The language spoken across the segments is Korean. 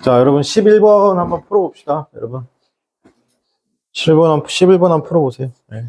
자, 여러분 11번 한번 풀어봅시다. 여러분 11번 한번 풀어보세요. 네.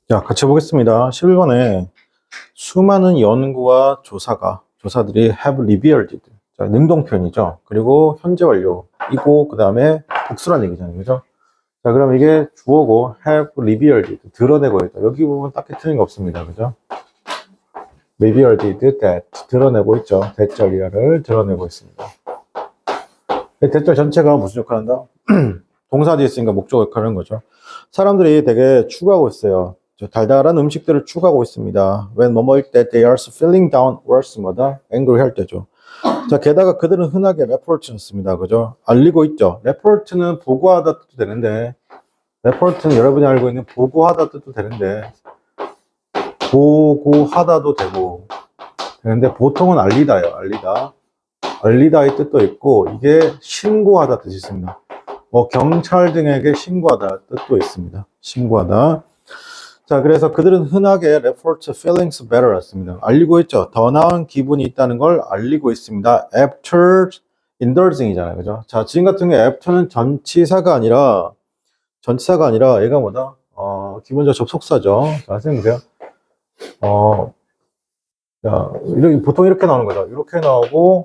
자, 같이 보겠습니다. 11번에 수많은 연구와 조사들이 have revealed. 자, 능동편이죠. 그리고 현재 완료이고, 그 다음에 복수란 얘기잖아요. 그죠? 자, 그럼 이게 주어고 have revealed. 드러내고 있다. 여기 부분 딱히 틀린 거 없습니다. 그죠? revealed that. 드러내고 있죠. 대절이야를 드러내고 있습니다. 대절 전체가 무슨 역할을 한다? 동사 뒤에 있으니까 목적 역할을 하는 거죠. 사람들이 되게 추구하고 있어요. 달달한 음식들을 추구하고 있습니다. When 뭐뭐일 때 they are feeling down worse 뭐다? angry 할 때죠. 자, 게다가 그들은 흔하게 report를 씁니다. 그죠? 알리고 있죠. report는 보고하다 뜻도 되는데, report는 여러분이 알고 있는 보고하다 뜻도 되는데, 보고하다도 되고, 되는데, 보통은 알리다예요. 알리다의 뜻도 있고, 이게 신고하다 뜻이 있습니다. 뭐, 경찰 등에게 신고하다 뜻도 있습니다. 신고하다. 자, 그래서 그들은 흔하게 report feelings better 씁니다. 알리고 있죠. 더 나은 기분이 있다는 걸 알리고 있습니다. after indulging이잖아요. 그죠? 자, 지금 같은 경우에 after는 전치사가 아니라 얘가 뭐다? 기본적으로 접속사죠. 자, 선생님 보세요. 자, 보통 이렇게 나오는 거죠. 이렇게 나오고,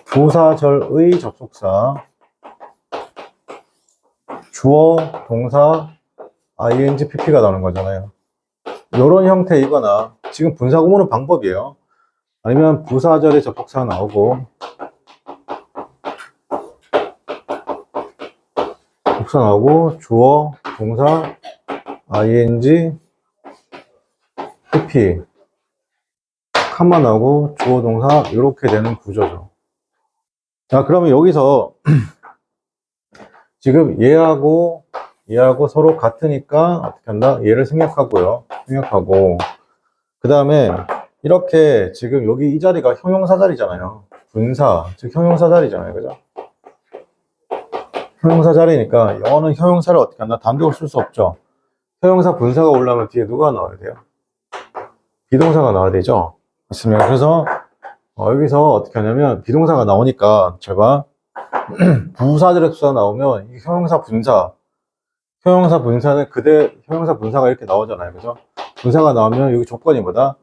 부사절의 접속사. 주어, 동사, ing, pp가 나오는 거잖아요. 이런 형태이거나 지금 분사구문은 방법이에요. 아니면 부사절의 접속사가 나오고 접속사 나오고 주어, 동사, ing, pp 칸마 나오고 주어, 동사 이렇게 되는 구조죠. 자, 그러면 여기서 지금 얘하고 서로 같으니까 어떻게 한다? 얘를 생략하고요. 생략하고 그 다음에 이렇게 지금 여기 이 자리가 형용사 자리잖아요. 분사, 즉 형용사 자리잖아요. 그죠? 형용사 자리니까 영어는 형용사를 어떻게 한다? 단독으로 쓸 수 없죠. 형용사 분사가 올라오면 뒤에 누가 나와야 돼요? 비동사가 나와야 되죠. 맞습니다. 그래서 여기서 어떻게 하냐면 비동사가 나오니까 잘 봐. 부사절의 수가 나오면 이 형용사 분사는 형용사 분사가 이렇게 나오잖아요. 그죠? 분사가 나오면 여기 조건이 뭐다?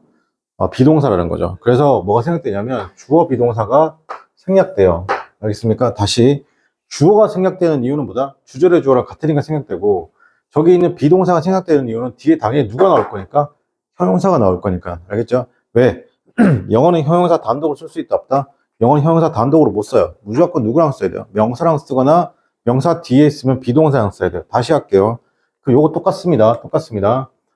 비동사라는 거죠. 그래서 뭐가 생략되냐면 주어 비동사가 생략돼요. 알겠습니까? 다시 주어가 생략되는 이유는 뭐다? 주절의 주어랑 같으니까 생략되고 저기 있는 비동사가 생략되는 이유는 뒤에 당연히 누가 나올 거니까? 형용사가 나올 거니까. 알겠죠? 왜? 영어는 형용사 단독으로 쓸 수 있다 없다? 영어는 형용사 단독으로 못 써요. 무조건 누구랑 써야 돼요? 명사랑 쓰거나 명사 뒤에 있으면 비동사랑 써야 돼요. 다시 할게요. 요거 똑같습니다.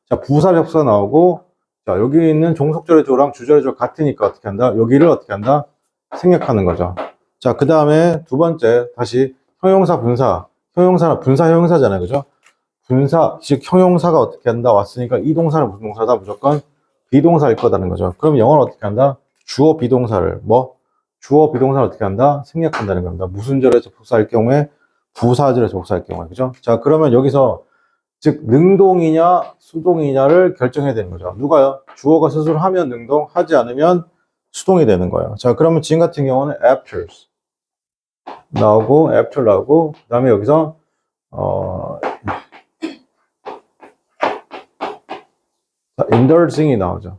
자, 부사 접수가 나오고 자, 여기 있는 종속절의 조랑 주절의 조 같으니까 어떻게 한다? 여기를 어떻게 한다? 생략하는 거죠. 자, 그 다음에 두 번째, 다시 형용사, 분사. 형용사는 분사, 형용사잖아요. 그죠? 분사, 즉, 형용사가 어떻게 한다? 왔으니까 이 동사는 무슨 동사다? 무조건 비동사일 거다는 거죠. 그럼 영어는 어떻게 한다? 주어, 비동사를, 주어, 비동사를 어떻게 한다? 생략한다는 겁니다. 무슨 절에서 복사할 경우에, 부사절에서 복사할 경우에. 그죠? 자, 그러면 여기서, 즉, 능동이냐, 수동이냐를 결정해야 되는 거죠. 누가요? 주어가 스스로 하면 능동, 하지 않으면 수동이 되는 거예요. 자, 그러면 지금 같은 경우는 after 나오고, after 나오고, 그 다음에 여기서, indulging이 나오죠.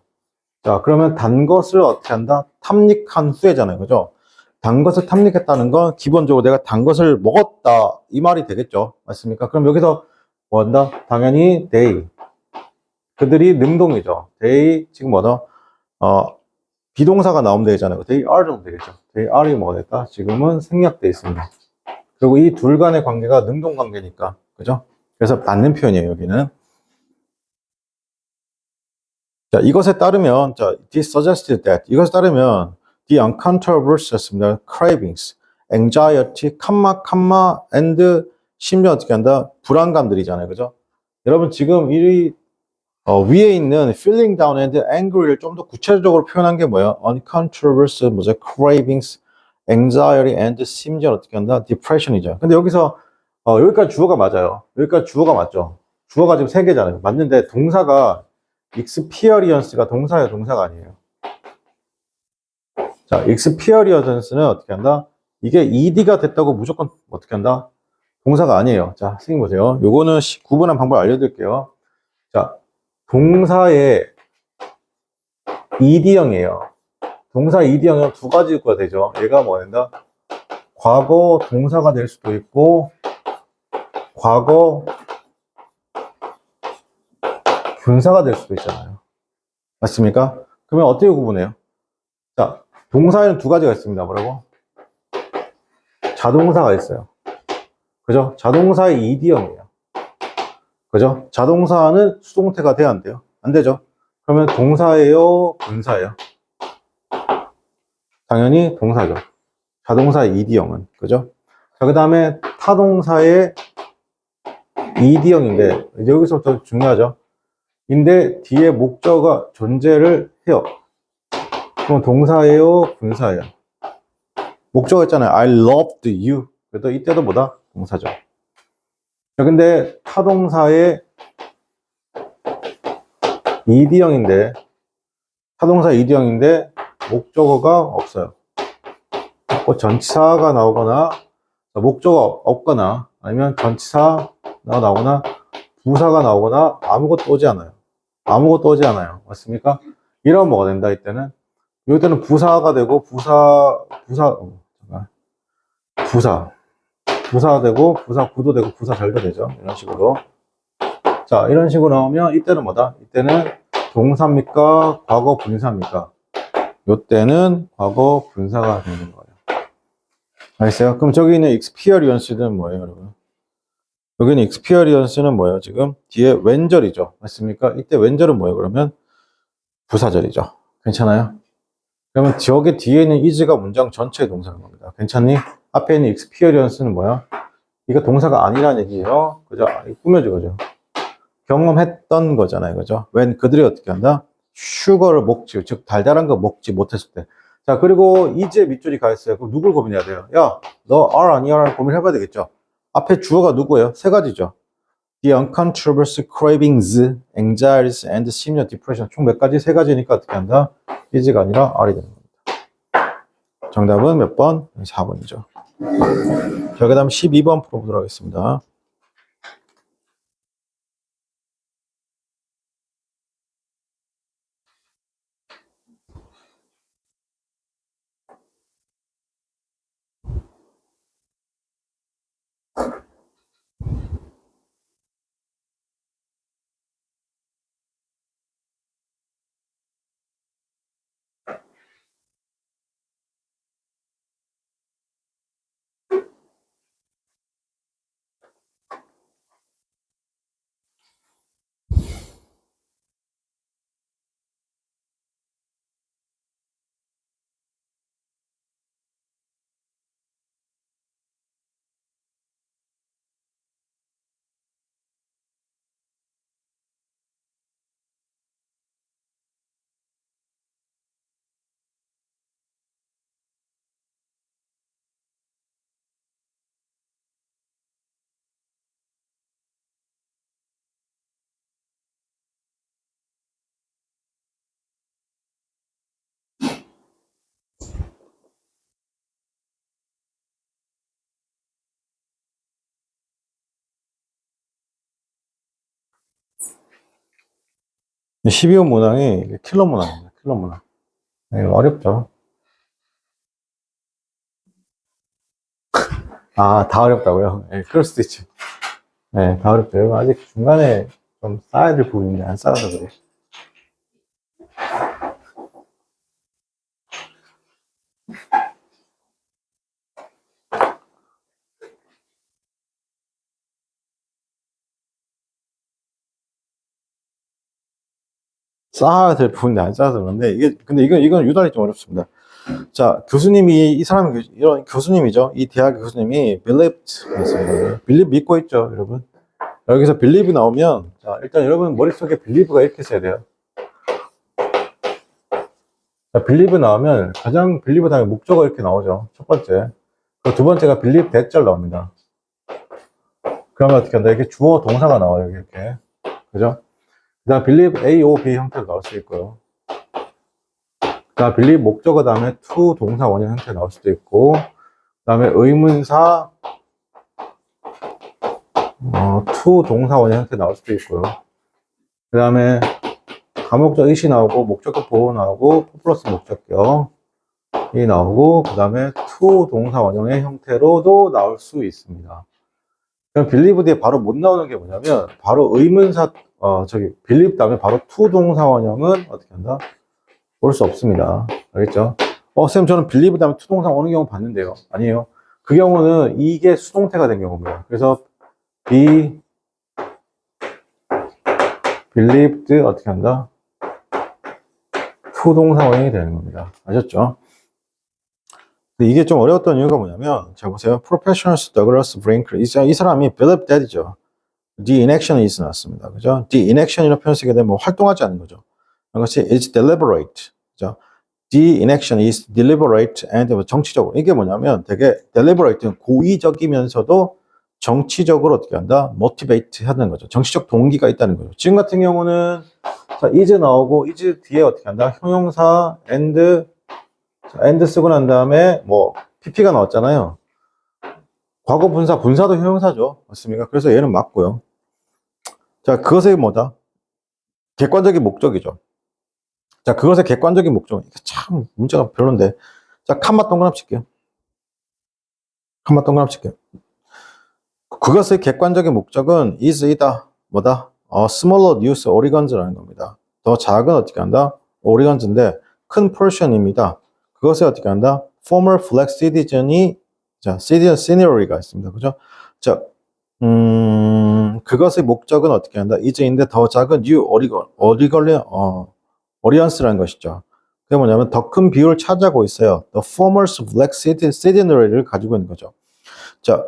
자, 그러면 단 것을 어떻게 한다? 탐닉한 후에잖아요. 그죠? 단 것을 탐닉했다는 건 기본적으로 내가 단 것을 먹었다. 이 말이 되겠죠. 맞습니까? 그럼 여기서 뭐 한다? 당연히 they. 그들이 능동이죠. they, 지금 뭐다? 비동사가 나오면 되잖아요. they are 정도 되겠죠. they are이 뭐가 될까? 지금은 생략돼 있습니다. 그리고 이 둘 간의 관계가 능동 관계니까. 그죠? 그래서 맞는 표현이에요, 여기는. 자, 이것에 따르면, 자, this suggested that, 이것에 따르면, the uncontroversial입니다. cravings, anxiety, and 심지어 어떻게 한다? 불안감들이잖아요. 그죠? 여러분, 지금 이, 위에 있는 feeling down and angry를 좀 더 구체적으로 표현한 게 뭐예요? uncontroversial, cravings, anxiety, and 심지어 어떻게 한다? depression이죠. 근데 여기서, 여기까지 주어가 맞아요. 여기까지 주어가 맞죠? 주어가 지금 세 개잖아요. 맞는데 동사가 experience가 동사예요, 동사가 아니에요. 자, experience는 어떻게 한다? 이게 ed가 됐다고 무조건 어떻게 한다? 동사가 아니에요. 자, 선생님 보세요. 요거는 구분한 방법 알려드릴게요. 자, 동사의 ed형이에요. 동사 ed형은 두 가지가 되죠. 얘가 뭐 된다? 과거 동사가 될 수도 있고, 과거 분사가 될 수도 있잖아요. 맞습니까? 그러면 어떻게 구분해요? 자, 동사에는 두 가지가 있습니다. 뭐라고? 자동사가 있어요. 그죠? 자동사의 ed형이에요. 그죠? 자동사는 수동태가 돼야 안 돼요? 안 되죠? 그러면 동사예요? 분사예요? 당연히 동사죠. 자동사의 ed형은. 그죠? 자, 그 다음에 타동사의 ed형인데, 여기서부터 중요하죠? 인데, 뒤에 목적어가 존재를 해요. 그럼 동사예요? 분사예요? 목적어 있잖아요. I loved you. 그래도 이때도 뭐다? 동사죠. 자, 근데 타동사의 ed형인데, 타동사 ed형인데, 목적어가 없어요. 전치사가 나오거나, 목적어 없거나, 아니면 전치사가 나오거나, 부사가 나오거나, 아무것도 오지 않아요. 아무것도 오지 않아요. 맞습니까? 이러면 뭐가 된다, 이때는? 이때는 부사가 되고, 부사 되고, 부사 구도 되고, 부사 절도 되죠. 이런 식으로. 자, 이런 식으로 나오면, 이때는 뭐다? 이때는 동사입니까? 과거 분사입니까? 이때는 과거 분사가 되는 거예요. 알겠어요? 그럼 저기 있는 experience는 뭐예요, 여러분? 여기는 experience는 뭐예요, 지금? 뒤에 왼절이죠. 맞습니까? 이때 왼절은 뭐예요, 그러면? 부사절이죠. 괜찮아요? 그러면 저기 뒤에 있는 is가 문장 전체의 동사인 겁니다. 괜찮니? 앞에 있는 experience는 뭐야? 이거 동사가 아니라는 얘기예요. 그죠? 꾸며줘, 그죠? 경험했던 거잖아요. 그죠? 웬 그들이 어떻게 한다? 슈거를 먹지, 즉 달달한 거 먹지 못했을 때. 자, 그리고 이제 밑줄이 가 있어요. 그럼 누굴 고민해야 돼요? 야, 너 are 아니야라는 고민해봐야 되겠죠? 앞에 주어가 누구예요? 세 가지죠. The uncontroversial cravings, anxieties, and 심리적 depression. 총 몇 가지? 세 가지니까 어떻게 한다? is가 아니라 are이 되는 겁니다. 정답은 몇 번? 4번이죠. 자, 그 다음 12번 풀어보도록 하겠습니다. 12호 문항이 킬러 문항입니다. 킬러 문항. 네, 어렵죠. 아, 다 어렵다고요? 네, 그럴 수도 있죠. 네, 다 어렵죠. 아직 중간에 좀 쌓아야 될 부분인데 안 쌓아서 그래. 쌓아야 될 부분인데 안 쌓아서 그런데 근데 이건 유달리 좀 어렵습니다. 자, 교수님이, 이 사람은 이런 교수님이죠. 이 대학 교수님이 believed, 맞습니다. believe 믿고 있죠, 여러분. 여기서 believe 나오면, 자, 일단 여러분 머릿속에 believe가 이렇게 써야 돼요. 자, believe 나오면 가장 believe 다음에 목적어 이렇게 나오죠. 첫 번째. 그리고 두 번째가 believe 대절 나옵니다. 그러면 어떻게 한다? 이렇게 주어 동사가 나와요, 이렇게. 그죠? 그 다음 believe A, O, B 형태로 나올 수 있고요. 그 다음 believe 목적어 다음에 to 동사 원형 형태로 나올 수도 있고, 그 다음에 의문사 to 동사 원형 형태 나올 수도 있고요. 그 다음에 가목적 이시 나오고 목적격 보호 나오고 플러스 목적격이 나오고 그 다음에 to 동사 원형의 형태로도 나올 수 있습니다. 그럼 believe 뒤에 바로 못 나오는 게 뭐냐면 바로 의문사 believe 다음에 바로 to 동사 원형은 어떻게 한다? 볼 수 없습니다. 알겠죠? 쌤 저는 believe 다음에 to 동사 오는 경우 봤는데요. 아니에요. 그 경우는 이게 수동태가 된 경우입니다. 그래서 be believed 어떻게 한다? to 동사 원형이 되는 겁니다. 아셨죠? 근데 이게 좀 어려웠던 이유가 뭐냐면, 자 보세요. Professionals Douglas Brinkley. 이 사람이 believe that이죠. The inaction is 나왔습니다. 그죠? The inaction이라는 표현 쓰게 되면 뭐 활동하지 않는 거죠. 이것이 is deliberate. 그죠? The inaction is deliberate and 정치적으로. 이게 뭐냐면 되게 deliberate는 고의적이면서도 정치적으로 어떻게 한다? motivate 하는 거죠. 정치적 동기가 있다는 거죠. 지금 같은 경우는 자, is 나오고 is 뒤에 어떻게 한다? 형용사 and 쓰고 난 다음에 뭐 pp가 나왔잖아요. 과거 분사, 분사도 형용사죠. 맞습니까? 그래서 얘는 맞고요. 자, 그것의 뭐다? 객관적인 목적이죠. 자, 그것의 객관적인 목적. 이게 참 문제가 별론데. 자, 칸마 동그라미 칠게요. 칸마 동그라미 칠게요. 그것의 객관적인 목적은 is이다. 뭐다? smaller news origons라는 겁니다. 더 작은 어떻게 한다? origons인데 큰 portion입니다. 그것을 어떻게 한다? former black citizen이 자, citizen senior가 있습니다. 그죠? 자, 그것의 목적은 어떻게 한다? is인데 더 작은 new audience라는 것이죠. 그게 뭐냐면 더 큰 비율을 차지하고 있어요. The former black citizenry를 가지고 있는 거죠. 자,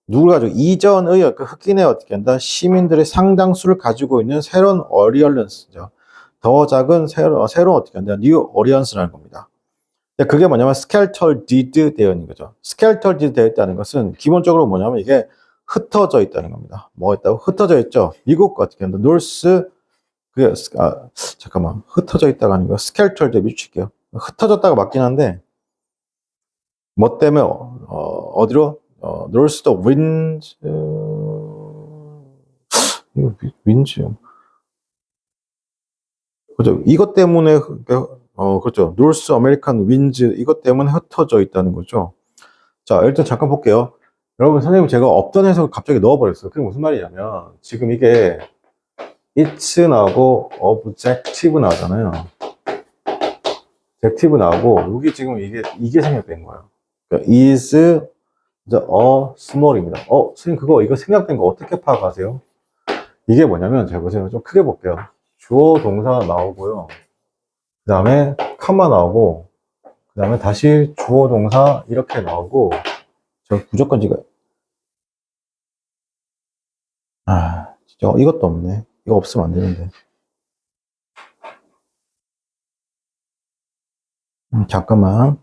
누굴 가지고 이전의 그 흑인의 어떻게 한다? 시민들의 상당수를 가지고 있는 새로운 audience죠. 더 작은 새로운 어떻게 한다? new audience라는 겁니다. 그게 뭐냐면 scattered 되어 있는 거죠. scattered 되어 있다는 것은 기본적으로 뭐냐면 이게 흩어져 있다는 겁니다. 뭐가 있다고? 흩어져 있죠. 미국 어떻게 한다? north 잠깐만 흩어져 있다가 아니고 scattered 미칠게요. 흩어졌다가 맞긴 한데 뭐 때문에 어디로? north the winds 이거 winds 그죠? 이것 때문에 그렇죠. North American Winds 이것 때문에 흩어져 있다는 거죠. 자, 일단 잠깐 볼게요. 여러분, 선생님 제가 없던 해석을 갑자기 넣어버렸어요. 그게 무슨 말이냐면 지금 이게 it's 나오고 objective 나오잖아요. objective 나오고 여기 지금 이게 생략된 거예요. 그러니까 is a small입니다. 선생님 이거 생략된 거 어떻게 파악하세요? 이게 뭐냐면 잘 보세요. 좀 크게 볼게요. 주어 동사 나오고요. 그 다음에 칸마 나오고 그 다음에 다시 주어 동사 이렇게 나오고 저 무조건 지금 진짜 이것도 없네. 이거 없으면 안 되는데. 잠깐만.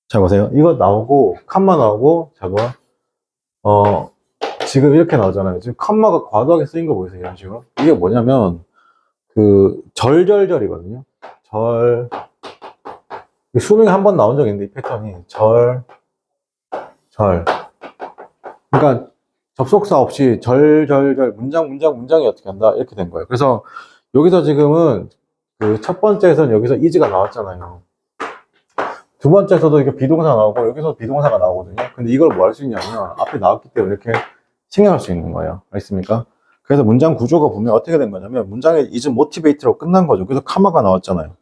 자 보세요. 이거 나오고 칸마 나오고 자 봐. 지금 이렇게 나오잖아요. 지금 칸마가 과도하게 쓰인 거 보이세요? 이런 식으로. 이게 뭐냐면 그 절절절이거든요. 수능에 한 번 나온 적이 있는데, 이 패턴이. 절. 그러니까 접속사 없이 문장이 어떻게 한다? 이렇게 된 거예요. 그래서 여기서 지금은 그 첫 번째에서는 여기서 is가 나왔잖아요. 두 번째에서도 이게 비동사 나오고 여기서 비동사가 나오거든요. 근데 이걸 뭐 할 수 있냐면 앞에 나왔기 때문에 이렇게 생략할 수 있는 거예요. 알겠습니까? 그래서 문장 구조가 보면 어떻게 된 거냐면 문장에 is motivate로 끝난 거죠. 그래서 카마가 나왔잖아요.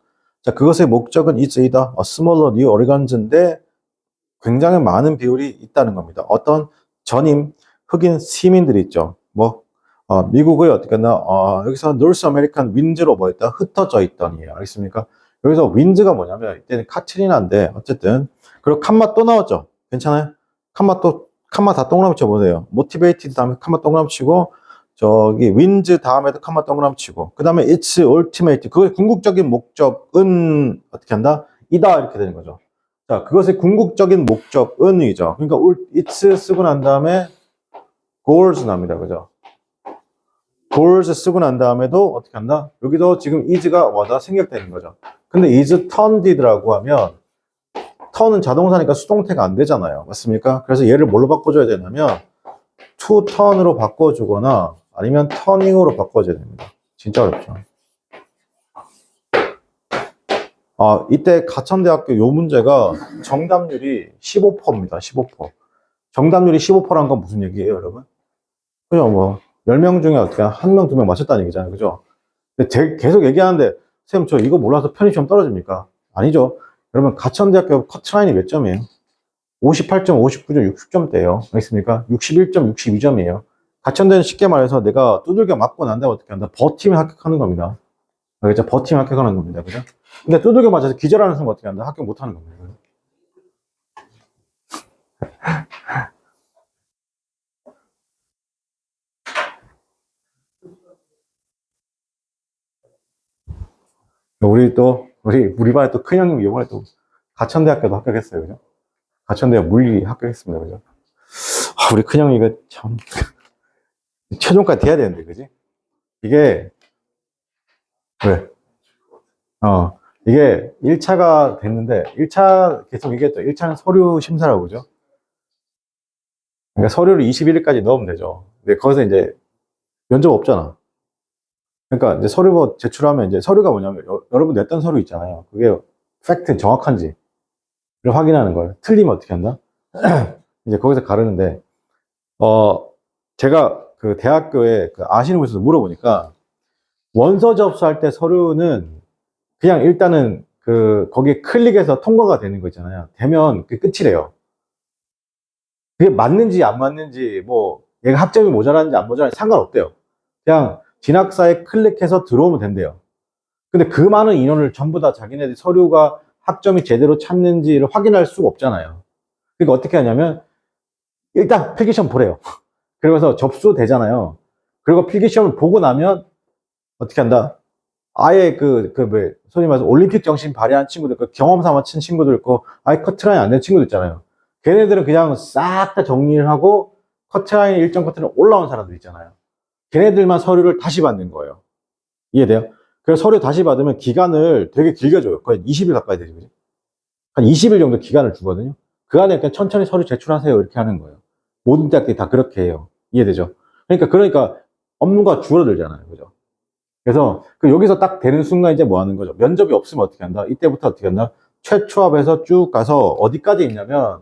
자, 그것의 목적은 is이다. A smaller New Oregon인데 굉장히 많은 비율이 있다는 겁니다. 어떤 전임 흑인 시민들이 있죠. 미국의 어떻게 했나, 여기서 North American wind로 뭐 있다? 흩어져 있던이에요. 알겠습니까? 여기서 wind가 뭐냐면, 이때는 카트리나인데, 어쨌든, 그리고 칸마 또 나왔죠? 괜찮아요? 칸마 다 동그라미 쳐보세요. motivated 다음에 칸마 동그라미 치고, 저기, winds 다음에도 칸마 동그라미 치고, 그 다음에 its ultimate, 그의 궁극적인 목적은 어떻게 한다? 이다, 이렇게 되는 거죠. 자, 그것의 궁극적인 목적은이죠. 그러니까 it's 쓰고 난 다음에 goals 납니다. 그죠? goals 쓰고 난 다음에도 어떻게 한다? 여기도 지금 is가 뭐다? 생략되는 거죠. 근데 is turned라고 하면 turn은 자동사니까 수동태가 안 되잖아요. 맞습니까? 그래서 얘를 뭘로 바꿔줘야 되냐면 to turn으로 바꿔주거나 아니면 turning으로 바꿔줘야 됩니다. 진짜 어렵죠. 이때 가천대학교 요 문제가 정답률이 15%입니다. 15%. 정답률이 15%란 건 무슨 얘기예요, 여러분? 그죠, 10명 중에 어떻게 1명, 2명 맞췄다는 얘기잖아요. 그죠? 근데 계속 얘기하는데, 쌤, 저 이거 몰라서 편입시험 떨어집니까? 아니죠. 여러분, 가천대학교 커트라인이 몇 점이에요? 58점, 59점, 60점대예요. 알겠습니까? 61점, 62점이에요. 가천대는 쉽게 말해서 내가 두들겨 맞고 난 다음에 어떻게 한다? 버티면 합격하는 겁니다. 알겠죠? 버티면 합격하는 겁니다. 그죠? 근데 두들겨 맞아서 기절하는 사람 어떻게 한다? 합격 못하는 겁니다. 우리 반에 또 큰 형님이 이번에 또 가천대학교도 합격했어요. 그죠? 가천대학 물리 합격했습니다. 그죠? 우리 큰 형이 이거 참, 최종까지 돼야 되는데, 그지? 이게, 왜? 이게 1차가 됐는데, 1차 계속 얘기했죠. 1차는 서류 심사라고, 그죠? 그러니까 서류를 21일까지 넣으면 되죠. 근데 거기서 이제 면접 없잖아. 그러니까 이제 서류 제출하면 이제 서류가 뭐냐면, 여러분 냈던 서류 있잖아요. 그게 팩트 정확한지를 확인하는 거예요. 틀리면 어떻게 한다? 이제 거기서 가르는데, 제가 그 대학교에 아시는 분에서 물어보니까, 원서 접수할 때 서류는 그냥 일단은 거기에 클릭해서 통과가 되는 거 있잖아요. 되면 그게 끝이래요. 그게 맞는지 안 맞는지, 얘가 학점이 모자라는지 안 모자라는지 상관없대요. 그냥 진학사에 클릭해서 들어오면 된대요. 근데 그 많은 인원을 전부 다 자기네들 서류가 학점이 제대로 찼는지를 확인할 수가 없잖아요. 그러니까 어떻게 하냐면, 일단 필기시험 보래요. 그러면서 접수되잖아요. 그리고 필기시험을 보고 나면 어떻게 한다? 아예 소위 말해서 올림픽 정신 발휘한 친구들, 경험 삼아 친 친구들 있고, 아예 커트라인 안 된 친구들 있잖아요. 걔네들은 그냥 싹 다 정리를 하고, 일정 커트라인 올라온 사람들 있잖아요. 걔네들만 서류를 다시 받는 거예요. 이해돼요? 그래서 서류 다시 받으면 기간을 되게 길게 줘요. 거의 20일 가까이 되죠. 그죠? 한 20일 정도 기간을 주거든요. 그 안에 그냥 천천히 서류 제출하세요. 이렇게 하는 거예요. 모든 대학들이 다 그렇게 해요. 이해되죠? 그러니까 업무가 줄어들잖아요. 그죠? 그래서 여기서 딱 되는 순간 이제 뭐 하는 거죠? 면접이 없으면 어떻게 한다? 이때부터 어떻게 한다? 최초합에서 쭉 가서 어디까지 있냐면,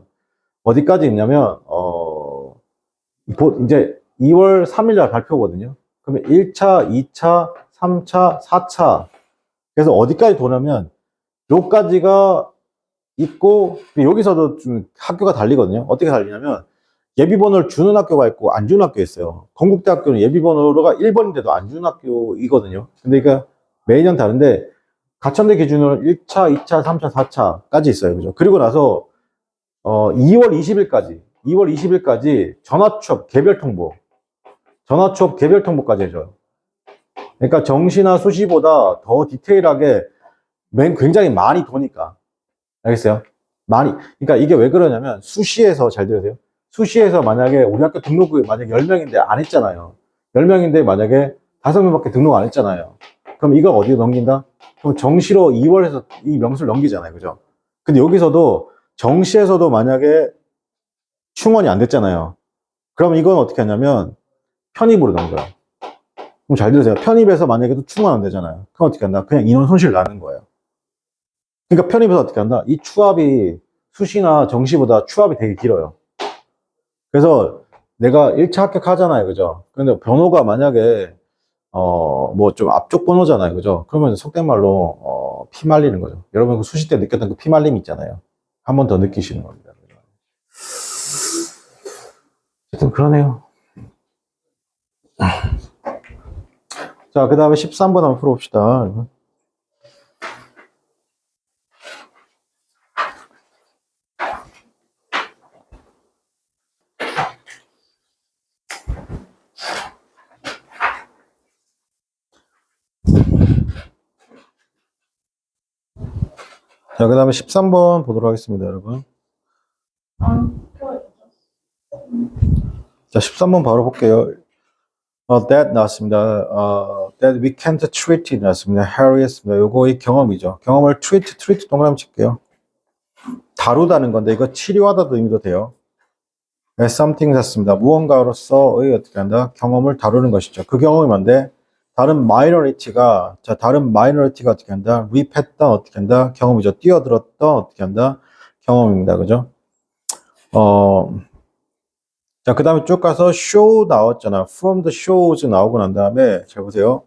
이제 2월 3일 날 발표거든요. 그러면 1차, 2차, 3차, 4차. 그래서 어디까지 도냐면, 요까지가 있고, 여기서도 좀 학교가 달리거든요. 어떻게 달리냐면, 예비번호를 주는 학교가 있고 안 주는 학교가 있어요. 건국대학교는 예비번호가 1번인데도 안 주는 학교이거든요. 근데 그러니까 매년 다른데 가천대 기준으로 1차, 2차, 3차, 4차까지 있어요. 그죠? 그리고 나서 2월 20일까지 전화취업 개별 통보까지 해줘요. 그러니까 정시나 수시보다 더 디테일하게 굉장히 많이 도니까. 알겠어요? 그러니까 이게 왜 그러냐면 수시에서 잘 들으세요. 수시에서 만약에 우리 학교 등록이 만약에 10명인데 안 했잖아요. 10명인데 만약에 5명밖에 등록 안 했잖아요. 그럼 이걸 어디에 넘긴다? 그럼 정시로 2월에서 이 명수를 넘기잖아요. 그죠? 근데 여기서도 정시에서도 만약에 충원이 안 됐잖아요. 그럼 이건 어떻게 하냐면 편입으로 넣은 거예요. 그럼 잘 들으세요. 편입에서 만약에도 충원 안 되잖아요. 그럼 어떻게 한다? 그냥 인원 손실 나는 거예요. 그러니까 편입에서 어떻게 한다? 이 추합이 수시나 정시보다 추합이 되게 길어요. 그래서 내가 1차 합격하잖아요. 그죠? 근데 번호가 만약에 뭐 좀 앞쪽 번호잖아요. 그죠? 그러면 속된 말로 피 말리는 거죠. 여러분 그 수시 때 느꼈던 그 피 말림 있잖아요. 한 번 더 느끼시는 겁니다. 어쨌든 그러네요. 자, 그 다음에 13번 한번 풀어봅시다. 여러분. 자, 그 다음에 13번 보도록 하겠습니다, 여러분. 자, 13번 바로 볼게요. that 나왔습니다. that we can't treat it 나왔습니다. Harry였습니다. 요거 이 경험이죠. 경험을 treat 동그라미 칠게요. 다루다는 건데, 이거 치료하다도 의미도 돼요. as something 샀습니다. 무언가로서의 어떻게 한다? 경험을 다루는 것이죠. 그 경험이 뭔데? 다른 마이너리티가 어떻게 한다? repeat했던 어떻게 한다? 경험이죠. 뛰어들었던 어떻게 한다? 경험입니다. 그죠? 자, 그 다음에 쭉 가서 show 나왔잖아. from the shows 나오고 난 다음에, 잘 보세요.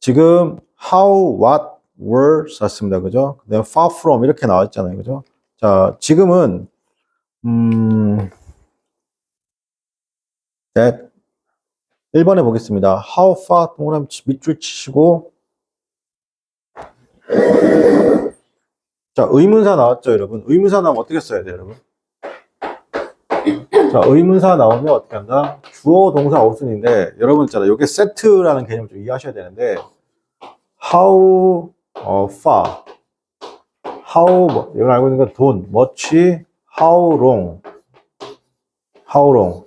지금 how, what, were 썼습니다. 그죠? 그다음에 far from 이렇게 나왔잖아요. 그죠? 자, 지금은, that 1번에 보겠습니다. how far 동그라미 밑줄 치시고, 자, 의문사 나왔죠, 여러분? 의문사 나오면 어떻게 써야 돼요, 여러분? 자, 의문사 나오면 어떻게 한다? 주어, 동사, 어순인데, 여러분 있잖아요. 이게 세트라는 개념을 좀 이해하셔야 되는데, how far, how, 여기 알고 있는 건 돈, much, how long,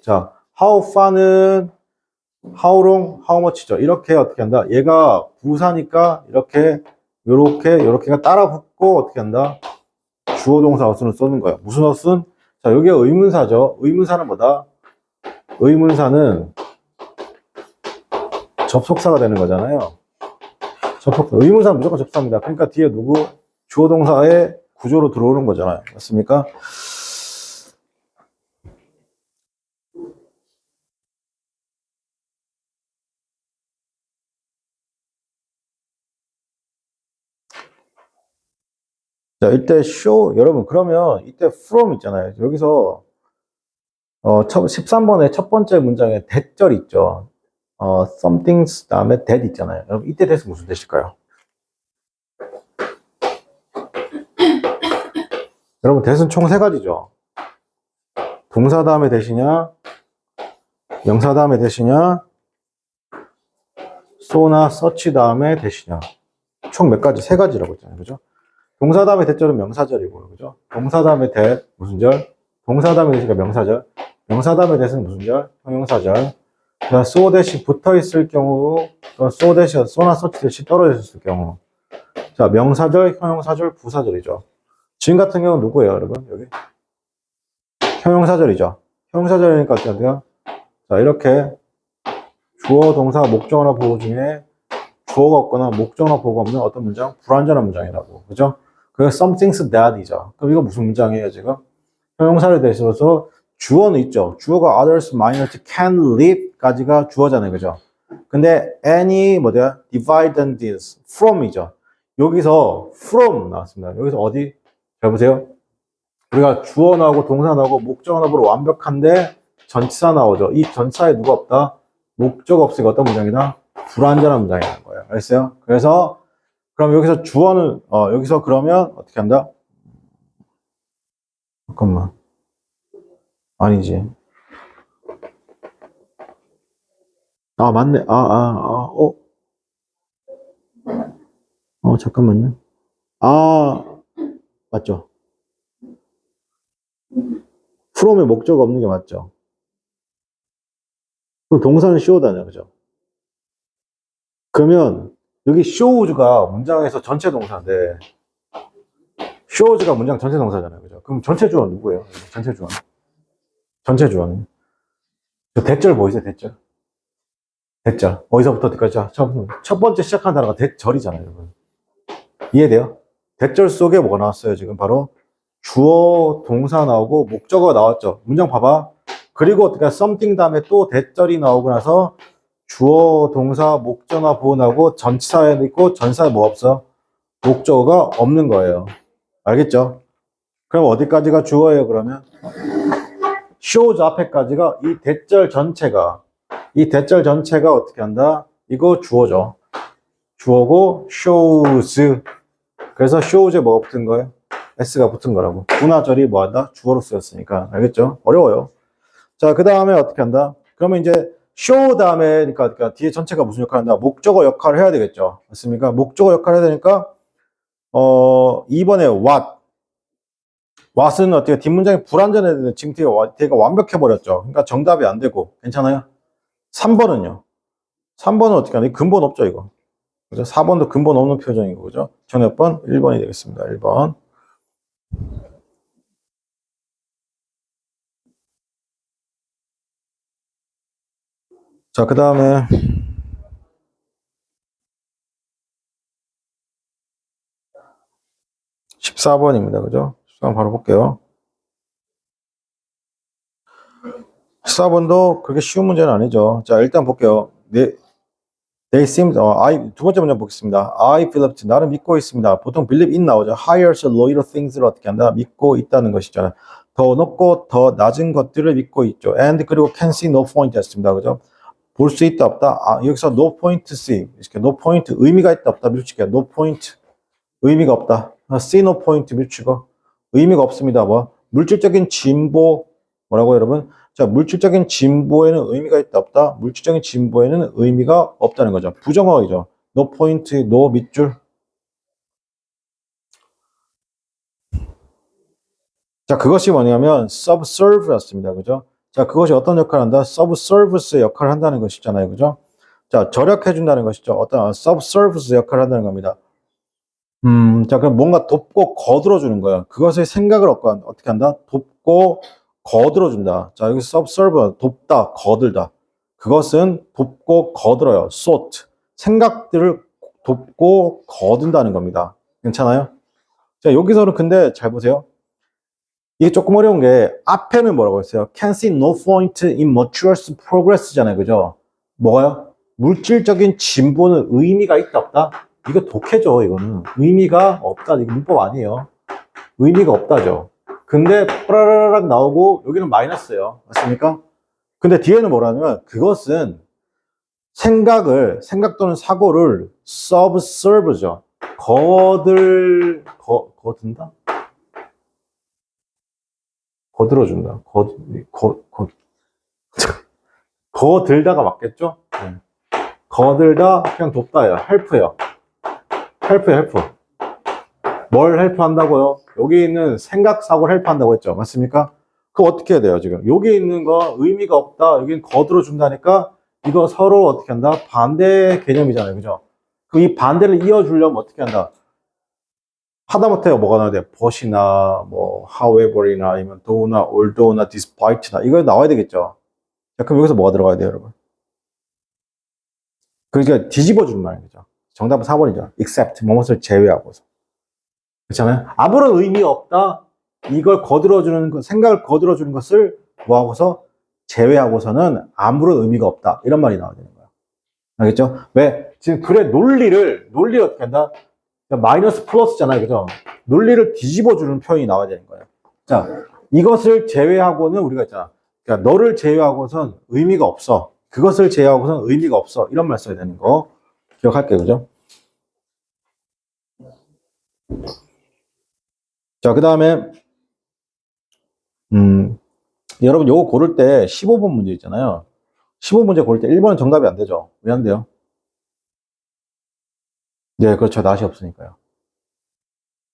자, how far는 how long, how much죠. 이렇게 어떻게 한다? 얘가 부사니까 요렇게가 따라 붙고 어떻게 한다? 주어, 동사, 어순을 쓰는 거예요. 무슨 어순? 자, 여기가 의문사죠. 의문사는 뭐다? 의문사는 접속사가 되는 거잖아요. 의문사는 무조건 접속사입니다. 그러니까 뒤에 누구? 주어, 동사의 구조로 들어오는 거잖아요. 맞습니까? 자, 이때 show, 여러분, 그러면 이때 from 있잖아요. 여기서, 13번의 첫 번째 문장에 that절 있죠. something's 다음에 that 있잖아요. 여러분, 이때 that은 무슨 뜻일까요? 여러분, that은 총 세 가지죠. 동사 다음에 that이냐, 명사 다음에 that이냐, so나 such 다음에 that이냐. 총 몇 가지? 세 가지라고 했잖아요. 그죠? 동사 다음에 that절은 명사절이고, 그죠? 동사 다음에 that, 무슨 절? 동사 다음에 that이니까 명사절. 명사 다음에 that은 무슨 절? 형용사절. 그다음 so that이 붙어 있을 경우, 또 so that이 so나 such that이 떨어져 있을 경우. 자, 명사절, 형용사절, 부사절이죠. 지금 같은 경우는 누구예요, 여러분? 여기? 형용사절이죠. 형용사절이니까 어떻게 돼요? 자, 이렇게 주어, 동사, 목적어나 보호 중에 주어가 없거나 목적어나 보호가 없는 어떤 문장? 불완전한 문장이라고. 그죠? 그래서 something's that이죠. 그럼 이거 무슨 문장이에요, 지금? 형용사를 대신해서 주어는 있죠. 주어가 others minus can live까지가 주어잖아요. 그죠? 근데 any 뭐야? divide and this from이죠. 여기서 from 나왔습니다. 여기서 어디? 잘 보세요. 우리가 주어 나오고 동사 나오고 목적어 나오고 완벽한데 전치사 나오죠. 이 전치사에 누가 없다? 목적 없으니까 어떤 문장이다? 불완전한 문장이라는 거예요. 알겠어요? 그래서 그럼 여기서 주어는 여기서 그러면 어떻게 한다? 잠깐만. 아니지. 아, 맞네. 잠깐만요. 맞죠. from의 목적 없는 게 맞죠. 그럼 동사는 show다냐, 그죠? 그러면 여기 shows가 문장에서 전체 동사인데 shows가 문장 전체 동사잖아요. 그죠? 그럼 전체 주어 누구예요? 전체 주어. 전체 주어는. 그 대절 보이세요? 대절. 대절. 어디서부터 어디까지? 첫 번째 시작한 단어가 대절이잖아요, 여러분. 이해돼요? 대절 속에 뭐가 나왔어요? 지금 바로 주어, 동사 나오고 목적어가 나왔죠. 문장 봐봐. 그리고 어떻게 something 다음에 또 대절이 나오고 나서 주어, 동사, 목적어 보호 나오고 전치사에 있고 전치사에 뭐 없어? 목적어가 없는 거예요. 알겠죠? 그럼 어디까지가 주어예요, 그러면? shows 앞에까지가 이 대절 전체가 어떻게 한다? 이거 주어죠. 주어고 shows. 그래서 shows에 뭐가 붙은 거예요? s가 붙은 거라고. 분화절이 뭐 한다? 주어로 쓰였으니까. 알겠죠? 어려워요. 자, 그 다음에 어떻게 한다? 그러면 이제 show 다음에, 그러니까 뒤에 전체가 무슨 역할을 한다? 목적어 역할을 해야 되겠죠. 맞습니까? 목적어 역할을 해야 되니까, 2번에 what은 어떻게 뒷문장이 불완전해야 되는데 지금 뒤가 완벽해버렸죠. 그러니까 정답이 안 되고. 괜찮아요? 3번은요? 3번은 어떻게 하냐? 근본 없죠, 이거. 그죠? 4번도 근본 없는 표정이고, 그죠? 정답 번 1번이 되겠습니다. 1번. 자, 그 다음에 14번입니다. 그죠? 14번 바로 볼게요. 14번도 그렇게 쉬운 문제는 아니죠. 자, 일단 볼게요. They seem, 두 번째 문제 보겠습니다. I believe, 나는 믿고 있습니다. 보통 believe in 나오죠. higher, lower things를 어떻게 한다? 믿고 있다는 것이잖아요. 더 높고 더 낮은 것들을 믿고 있죠. And 그리고 can see no point 했습니다. 그죠? 볼 수 있다 없다. 여기서 no point see. 이렇게 no point 의미가 있다 없다 밀치게. no point 의미가 없다. see no point 밀치고 의미가 없습니다. 뭐 물질적인 진보 뭐라고 여러분? 자, 물질적인 진보에는 의미가 있다 없다. 물질적인 진보에는 의미가 없다는 거죠. 부정어이죠. no point, no 밑줄. 자, 그것이 뭐냐면 subserve였습니다. 그죠? 자, 그것이 어떤 역할을 한다? subservice의 역할을 한다는 것이잖아요. 그죠? 자, 절약해 준다는 것이죠. 어떤 subservice 역할을 한다는 겁니다. 자, 그럼 뭔가 돕고 거들어 주는 거야. 그것의 생각을 어떻게 한다? 돕고 거들어 준다. 자, 여기 subserve, 돕다, 거들다. 그것은 돕고 거들어요. sort. 생각들을 돕고 거둔다는 겁니다. 괜찮아요? 자, 여기서는 근데 잘 보세요. 이게 조금 어려운 게 앞에는 뭐라고 했어요? Can see no point in mature progress잖아요. 그죠? 뭐가요? 물질적인 진보는 의미가 있다 없다? 이거 독해죠. 이거는 의미가 없다. 이거 문법 아니에요. 의미가 없다죠. 근데 뿌라라락 나오고 여기는 마이너스예요. 맞습니까? 근데 뒤에는 뭐라냐면 그것은 생각 또는 사고를 subserve죠. 거든다? 거들어준다. 거들다가 맞겠죠? 네. 거들다, 그냥 돕다예요. help예요. help. 뭘 help한다고요? 여기 있는 생각, 사고를 help한다고 했죠. 맞습니까? 그거 어떻게 해야 돼요, 지금? 여기 있는 거 의미가 없다. 여긴 거들어준다니까 이거 서로 어떻게 한다? 반대 개념이잖아요. 그죠? 그 이 반대를 이어주려면 어떻게 한다? 하다못해 뭐가 나와야 돼? but이나 뭐 however이나 아니면 though나 although나 despite나 이거 나와야 되겠죠. 자, 그럼 여기서 뭐가 들어가야 돼요, 여러분? 그러니까 뒤집어 주는 말이죠. 정답은 4번이죠. except 무엇을 제외하고서. 그렇잖아요. 아무런 의미가 없다. 이걸 거들어주는 생각을 거들어주는 것을 뭐하고서 제외하고서는 아무런 의미가 없다. 이런 말이 나와야 되는 거예요. 알겠죠? 왜? 지금 글의 논리를 어떻게 한다? 마이너스 플러스잖아요. 그죠? 논리를 뒤집어 주는 표현이 나와야 되는 거예요. 자, 이것을 제외하고는 우리가 있잖아. 그러니까 너를 제외하고선 의미가 없어. 그것을 제외하고선 의미가 없어. 이런 말 써야 되는 거 기억할게요. 그죠? 자, 그 다음에 여러분 요거 고를 때 15번 문제 있잖아요. 15문제 고를 때 1번은 정답이 안 되죠. 왜 안 돼요? 네, 그렇죠. 낫이 없으니까요.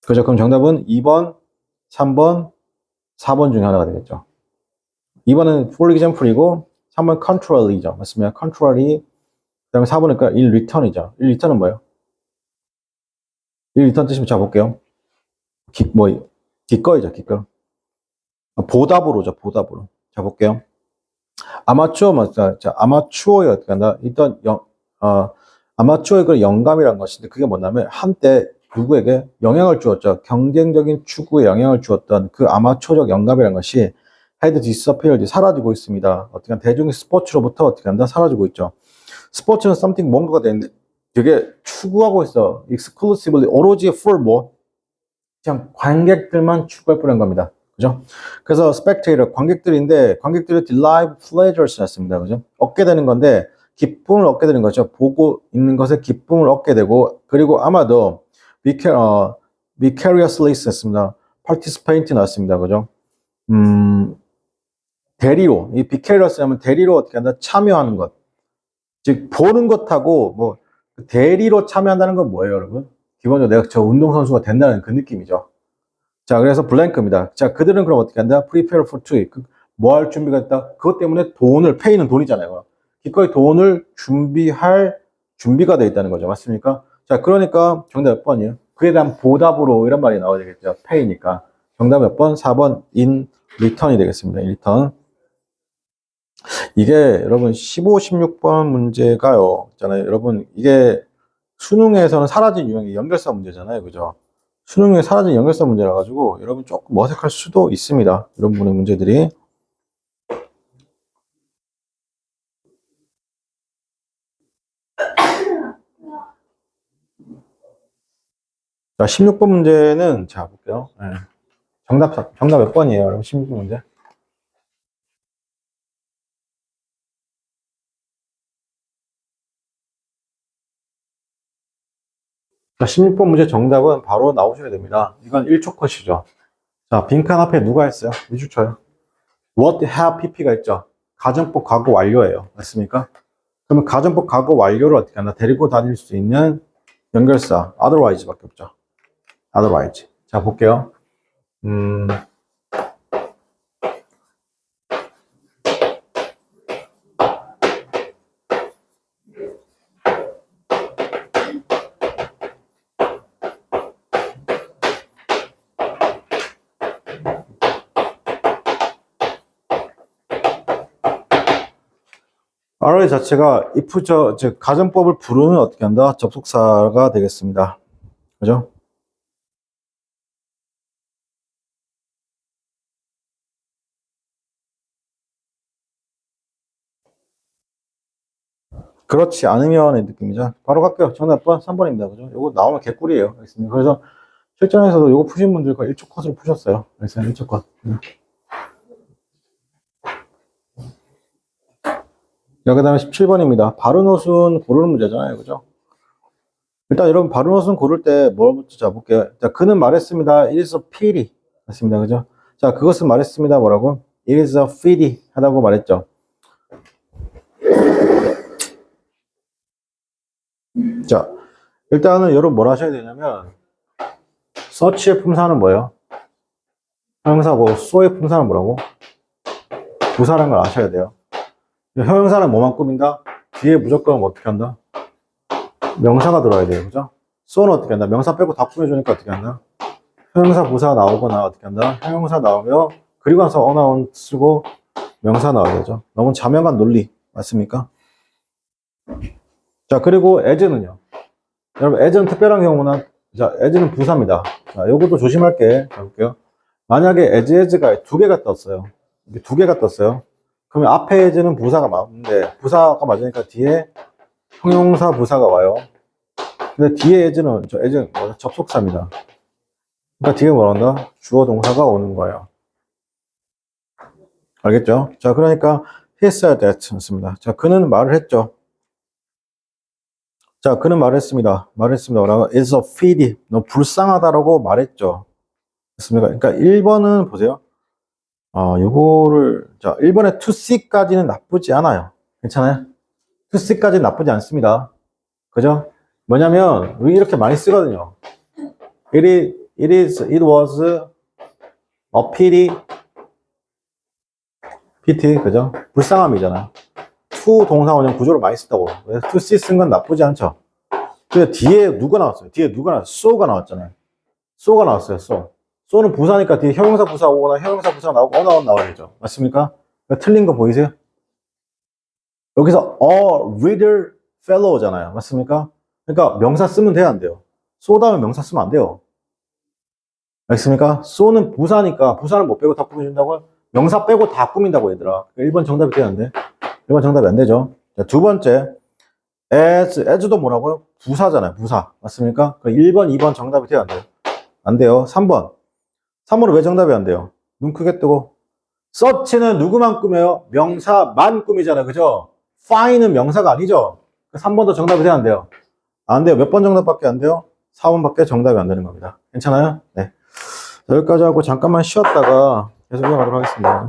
그렇죠. 그럼 정답은 2번, 3번, 4번 중에 하나가 되겠죠. 2번은 for example이고 3번 control이죠. 맞습니다. control이 그 다음에 4번은 그러니까 in return이죠. in return은 뭐예요? in return 뜻이면 자 볼게요. 기꺼이죠, 기꺼이. 보답으로죠, 보답으로. 자, 볼게요. 아마추어 맞다. 자, 아마추어의 어떻게 한다? 일단 아마추어의 그 영감이란 것인데 그게 뭐냐면 한때 누구에게 영향을 주었죠. 경쟁적인 추구에 영향을 주었던 그 아마추어적 영감이란 것이 had disappeared 사라지고 있습니다. 어떻게 대중의 스포츠로부터 어떻게 한다? 사라지고 있죠. 스포츠는 something 뭔가가 되는데 되게 추구하고 있어. exclusively 오로지 for 뭐? 그냥 관객들만 추구할 뿐인 겁니다. 그죠? 그래서 spectator 관객들인데 관객들이 derive pleasures 였습니다. 그죠? 얻게 되는 건데 기쁨을 얻게 되는 거죠. 보고 있는 것에 기쁨을 얻게 되고 그리고 아마도 vicariously 했습니다. participate 나왔습니다. 그죠? 대리로 이 vicariously 하면 대리로 어떻게 한다? 참여하는 것. 즉 보는 것하고 뭐 대리로 참여한다는 건 뭐예요, 여러분? 기본적으로 내가 저 운동선수가 된다는 그 느낌이죠. 자, 그래서 블랭크입니다. 자, 그들은 그럼 어떻게 한다? prepare for to 뭐 할 준비가 있다? 그것 때문에 돈을, 페이는 돈이잖아요. 기꺼이 돈을 준비할 준비가 돼 있다는 거죠. 맞습니까? 자, 그러니까 정답 몇 번이에요? 그에 대한 보답으로 이런 말이 나와야 되겠죠. 페이니까. 정답 몇 번? 4번 in return이 되겠습니다. return. 이게 여러분 15, 16번 문제가요. 있잖아요. 여러분 이게 수능에서는 사라진 유형의 연결사 문제잖아요. 그죠? 수능에 사라진 연결사 문제라 가지고 여러분 조금 어색할 수도 있습니다. 이런 분의 문제들이. 자, 16번 문제는 자 볼게요. 네. 정답 몇 번이에요? 여러분 16번 문제. 자, 16번 문제 정답은 바로 나오셔야 됩니다. 이건 1초 컷이죠. 자, 빈칸 앞에 누가 했어요? 2주 쳐요. What have pp가 있죠. 가정법 과거 완료예요. 맞습니까? 그러면 가정법 과거 완료를 어떻게 하나 데리고 다닐 수 있는 연결사 otherwise밖에 없죠. otherwise. 자, 볼게요. ROI 자체가 if 즉 가정법을 부르는 어떻게 한다? 접속사가 되겠습니다. 그죠? 그렇지 않으면의 느낌이죠. 바로 갈게요. 정답 3번입니다. 그죠? 요거 나오면 개꿀이에요. 알겠습니다. 그래서 실전에서도 요거 푸신 분들 거의 1초 컷으로 푸셨어요. 그래서 1초 컷. 자, 그 다음에 17번입니다. 바른 옷은 고르는 문제잖아요. 그죠? 일단 여러분, 바른 옷은 고를 때 뭐부터 잡을게요. 자, 그는 말했습니다. It is a pity. 맞습니다. 그죠? 자, 그것은 말했습니다. 뭐라고? It is a pity. 하다고 말했죠. 자, 일단은 여러분 뭘 하셔야 되냐면, 서치의 품사는 뭐예요? 형용사고, so의 품사는 뭐라고? 부사라는 걸 아셔야 돼요. 형용사는 뭐만 꾸민다? 뒤에 무조건 어떻게 한다? 명사가 들어야 돼요. 그죠? so는 어떻게 한다? 명사 빼고 다 꾸며주니까 어떻게 한다? 형용사 부사 나오거나 어떻게 한다? 형용사 나오며 그리고 나서 어나운 쓰고 명사 나와야 되죠. 너무 자명한 논리 맞습니까? 자, 그리고 as는요. 여러분 as는 특별한 경우는 자, as는 부사입니다. 자, 요것도 조심할게. 자, 볼게요. 만약에 as가 두 개가 떴어요. 이게 두 개가 떴어요. 그러면 앞에 as는 부사가 맞는데 부사가 맞으니까 뒤에 형용사 부사가 와요. 근데 뒤에 as는 접속사입니다. 그러니까 뒤에 뭐란다? 주어 동사가 오는 거예요. 알겠죠? 자, 그러니까 he said that 였습니다. 자, 그는 말을 했죠. 자, 그는 말했습니다. 뭐라고? It's a pity. 너 불쌍하다라고 말했죠. 됐습니까? 그러니까 1번은 보세요. 요거를, 1번에 to see까지는 나쁘지 않아요. 괜찮아요? to see까지는 나쁘지 않습니다. 그죠? 뭐냐면, 우리 이렇게 많이 쓰거든요. it was a pity. PT, 그죠? 불쌍함이잖아. to 동사 원형 구조를 많이 쓴다고. 그래서 to see 쓴 건 나쁘지 않죠. 근데 뒤에 누가 나왔어요? so가 나왔잖아요. so가 나왔어요, so. 쏘는 부사니까 뒤에 형용사 부사 오거나 형용사 부사 나오고 언어가 나와야죠. 맞습니까? 그러니까 틀린 거 보이세요? 여기서 a reader fellow잖아요. 맞습니까? 그러니까 명사 쓰면 돼요, 안 돼요? 쏘 다음에 명사 쓰면 안 돼요. 알겠습니까? 쏘는 부사니까 부사는 못 빼고 다 꾸며준다고요? 명사 빼고 다 꾸민다고 얘들아. 1번 정답이 되는데 1번 정답이 안 되죠. 자, 두 번째 as도 뭐라고요? 부사잖아요. 부사. 맞습니까? 1번, 2번 정답이 돼요, 안 돼요? 안 돼요. 3번 3번은 왜 정답이 안 돼요? 눈 크게 뜨고 search는 누구만 꾸며요? 명사만 꾸미잖아요. 그죠? find는 명사가 아니죠? 3번도 정답이 돼요, 안 돼요? 안 돼요. 몇 번 정답밖에 안 돼요? 4번밖에 정답이 안 되는 겁니다. 괜찮아요? 네. 여기까지 하고 잠깐만 쉬었다가 계속 이어가도록 하겠습니다.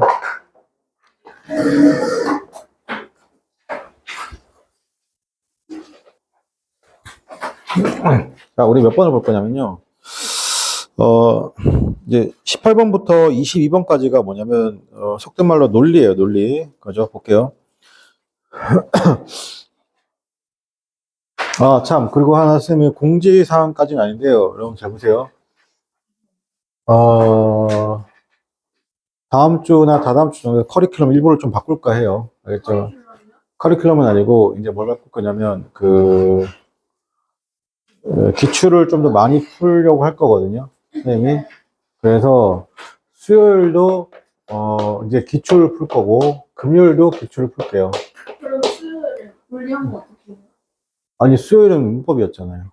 자, 우리 몇 번을 볼 거냐면요. 이제 18번부터 22번까지가 뭐냐면, 속된 말로 논리예요, 논리. 그죠? 볼게요. 아, 참. 그리고 하나, 쌤이 공지사항까지는 아닌데요. 여러분 잘 보세요. 다음 주나 다다음 주 정도에 커리큘럼 일부를 좀 바꿀까 해요. 알겠죠? 커리큘럼은 아니고, 이제 뭘 바꿀 거냐면, 기출을 좀 더 많이 풀려고 할 거거든요. 선생님이. 그래서 수요일도, 이제 기출을 풀 거고, 금요일도 기출을 풀게요. 그럼 수요일에 분리한 거 어떻게 해요? 아니, 수요일은 문법이었잖아요.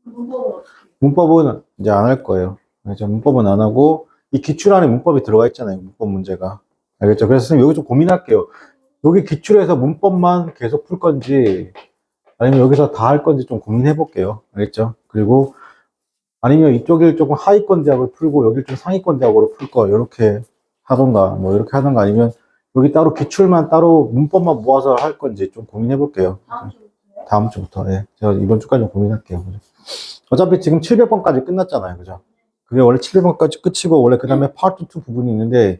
문법은 어떻게 해요? 문법은 이제 안 할 거예요. 알겠죠? 문법은 안 하고, 이 기출 안에 문법이 들어가 있잖아요. 문법 문제가. 알겠죠? 그래서 선생님 여기 좀 고민할게요. 여기 기출에서 문법만 계속 풀 건지, 아니면 여기서 다 할 건지 좀 고민해 볼게요. 알겠죠? 그리고, 아니면 이쪽을 조금 하위권 대학을 풀고, 여기를 좀 상위권 대학으로 풀 거, 이렇게 하던가, 뭐, 이렇게 하던가, 아니면 여기 따로 기출만 따로 문법만 모아서 할 건지 좀 고민해 볼게요. 다음 주부터요? 다음 주부터. 예. 제가 이번 주까지 좀 고민할게요. 그죠? 어차피 지금 700번까지 끝났잖아요. 그죠? 그게 원래 700번까지 끝이고, 원래 그 다음에 파트 2 부분이 있는데,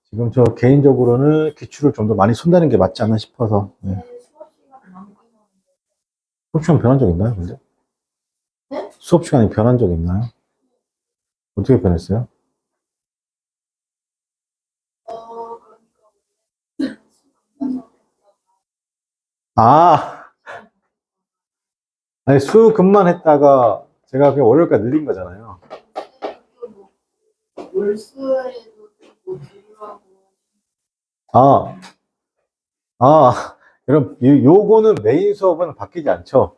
지금 저 개인적으로는 기출을 좀 더 많이 손대는 게 맞지 않나 싶어서. 예. 수업 시간 안 끝나는데. 수업 시간 변한 적 있나요, 근데? 네? 수업 시간이 변한 적 있나요? 어떻게 변했어요? 아, 아니, 수급만 했다가 제가 그냥 월요일까지 늘린 거잖아요. 월수에도 뭐 줄이라고. 아, 여러분, 요거는 메인 수업은 바뀌지 않죠?